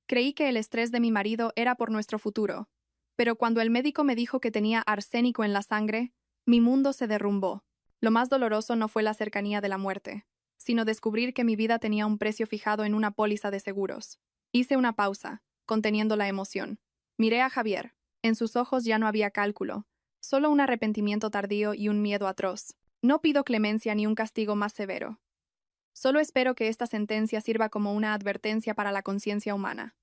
Creí que el estrés de mi marido era por nuestro futuro. Pero cuando el médico me dijo que tenía arsénico en la sangre, mi mundo se derrumbó. Lo más doloroso no fue la cercanía de la muerte, sino descubrir que mi vida tenía un precio fijado en una póliza de seguros. Hice una pausa, conteniendo la emoción. Miré a Javier. En sus ojos ya no había cálculo, solo un arrepentimiento tardío y un miedo atroz. No pido clemencia ni un castigo más severo. Solo espero que esta sentencia sirva como una advertencia para la conciencia humana.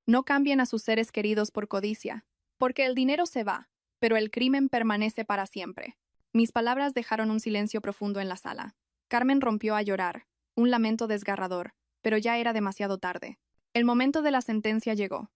No cambien a sus seres queridos por codicia, porque el dinero se va, pero el crimen permanece para siempre. Mis palabras dejaron un silencio profundo en la sala. Carmen rompió a llorar, un lamento desgarrador, pero ya era demasiado tarde. El momento de la sentencia llegó.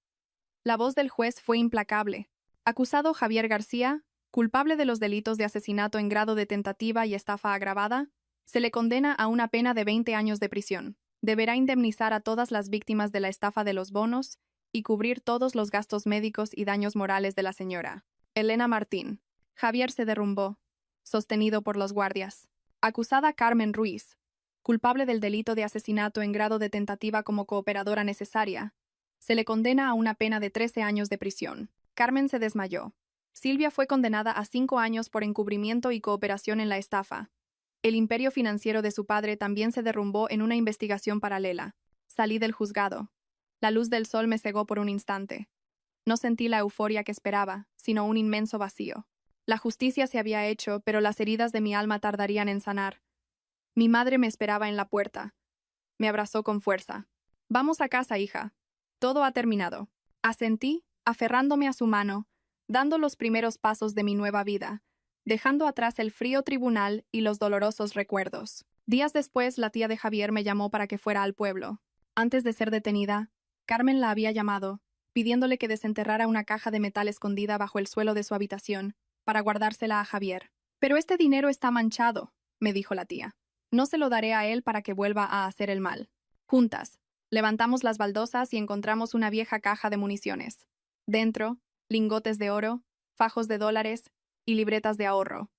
La voz del juez fue implacable. Acusado Javier García, culpable de los delitos de asesinato en grado de tentativa y estafa agravada, se le condena a una pena de 20 años de prisión. Deberá indemnizar a todas las víctimas de la estafa de los bonos y cubrir todos los gastos médicos y daños morales de la señora Elena Martín. Javier se derrumbó, sostenido por los guardias. Acusada Carmen Ruiz, culpable del delito de asesinato en grado de tentativa como cooperadora necesaria, se le condena a una pena de 13 años de prisión. Carmen se desmayó. Silvia fue condenada a 5 años por encubrimiento y cooperación en la estafa. El imperio financiero de su padre también se derrumbó en una investigación paralela. Salí del juzgado. La luz del sol me cegó por un instante. No sentí la euforia que esperaba, sino un inmenso vacío. La justicia se había hecho, pero las heridas de mi alma tardarían en sanar. Mi madre me esperaba en la puerta. Me abrazó con fuerza. Vamos a casa, hija. Todo ha terminado. Asentí, aferrándome a su mano, dando los primeros pasos de mi nueva vida, dejando atrás el frío tribunal y los dolorosos recuerdos. Días después, la tía de Javier me llamó para que fuera al pueblo. Antes de ser detenida, Carmen la había llamado, pidiéndole que desenterrara una caja de metal escondida bajo el suelo de su habitación, para guardársela a Javier. Pero este dinero está manchado, me dijo la tía. No se lo daré a él para que vuelva a hacer el mal. Juntas, levantamos las baldosas y encontramos una vieja caja de municiones. Dentro, lingotes de oro, fajos de dólares y libretas de ahorro.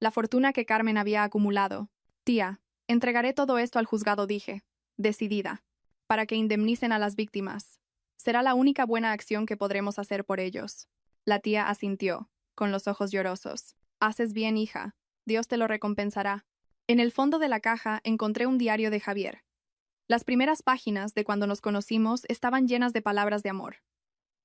La fortuna que Carmen había acumulado. Tía, entregaré todo esto al juzgado, dije, decidida, para que indemnicen a las víctimas. Será la única buena acción que podremos hacer por ellos. La tía asintió, con los ojos llorosos. Haces bien, hija. Dios te lo recompensará. En el fondo de la caja encontré un diario de Javier. Las primeras páginas de cuando nos conocimos estaban llenas de palabras de amor.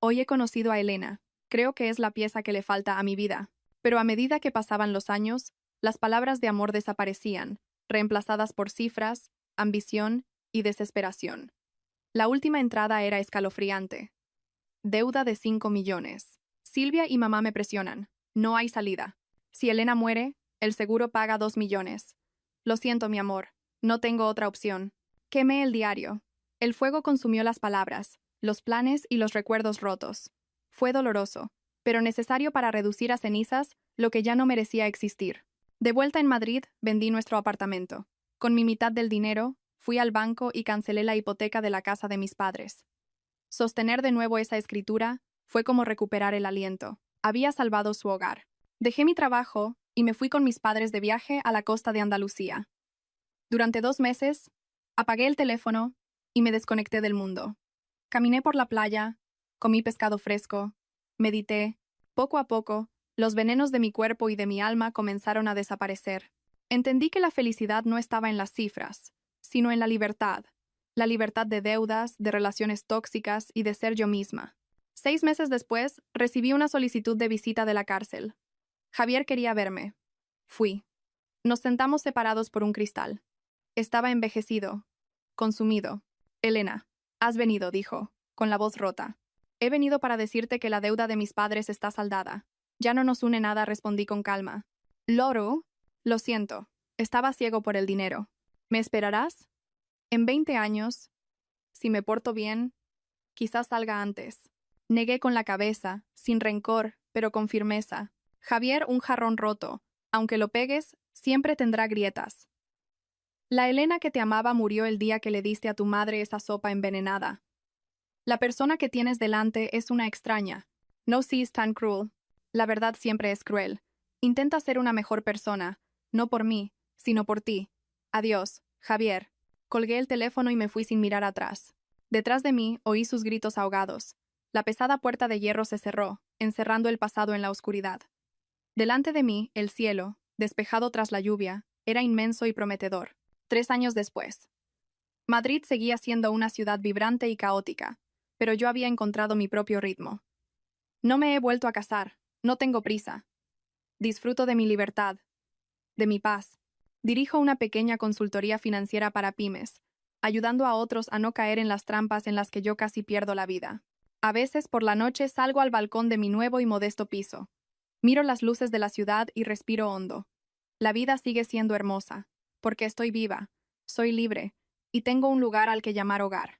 Hoy he conocido a Elena. Creo que es la pieza que le falta a mi vida. Pero a medida que pasaban los años, las palabras de amor desaparecían, reemplazadas por cifras, ambición y desesperación. La última entrada era escalofriante. Deuda de 5 millones. Silvia y mamá me presionan. No hay salida. Si Elena muere, el seguro paga 2 millones. Lo siento, mi amor. No tengo otra opción. Quemé el diario. El fuego consumió las palabras, los planes y los recuerdos rotos. Fue doloroso, pero necesario para reducir a cenizas lo que ya no merecía existir. De vuelta en Madrid, vendí nuestro apartamento. Con mi mitad del dinero, fui al banco y cancelé la hipoteca de la casa de mis padres. Sostener de nuevo esa escritura fue como recuperar el aliento. Había salvado su hogar. Dejé mi trabajo y me fui con mis padres de viaje a la costa de Andalucía. Durante 2 meses, apagué el teléfono y me desconecté del mundo. Caminé por la playa, comí pescado fresco, medité. Poco a poco, los venenos de mi cuerpo y de mi alma comenzaron a desaparecer. Entendí que la felicidad no estaba en las cifras, sino en la libertad de deudas, de relaciones tóxicas y de ser yo misma. 6 meses después, recibí una solicitud de visita de la cárcel. Javier quería verme. Fui. Nos sentamos separados por un cristal. Estaba envejecido, consumido. Elena, has venido, dijo, con la voz rota. He venido para decirte que la deuda de mis padres está saldada. Ya no nos une nada, respondí con calma. Loro, lo siento. Estaba ciego por el dinero. ¿Me esperarás? En 20 años, si me porto bien, quizás salga antes. Negué con la cabeza, sin rencor, pero con firmeza. Javier, un jarrón roto. Aunque lo pegues, siempre tendrá grietas. La Elena que te amaba murió el día que le diste a tu madre esa sopa envenenada. La persona que tienes delante es una extraña. No seas tan cruel. La verdad siempre es cruel. Intenta ser una mejor persona, no por mí, sino por ti. Adiós, Javier. Colgué el teléfono y me fui sin mirar atrás. Detrás de mí oí sus gritos ahogados. La pesada puerta de hierro se cerró, encerrando el pasado en la oscuridad. Delante de mí, el cielo, despejado tras la lluvia, era inmenso y prometedor. 3 años después. Madrid seguía siendo una ciudad vibrante y caótica, pero yo había encontrado mi propio ritmo. No me he vuelto a casar, no tengo prisa. Disfruto de mi libertad, de mi paz. Dirijo una pequeña consultoría financiera para pymes, ayudando a otros a no caer en las trampas en las que yo casi pierdo la vida. A veces por la noche salgo al balcón de mi nuevo y modesto piso. Miro las luces de la ciudad y respiro hondo. La vida sigue siendo hermosa, porque estoy viva, soy libre, y tengo un lugar al que llamar hogar.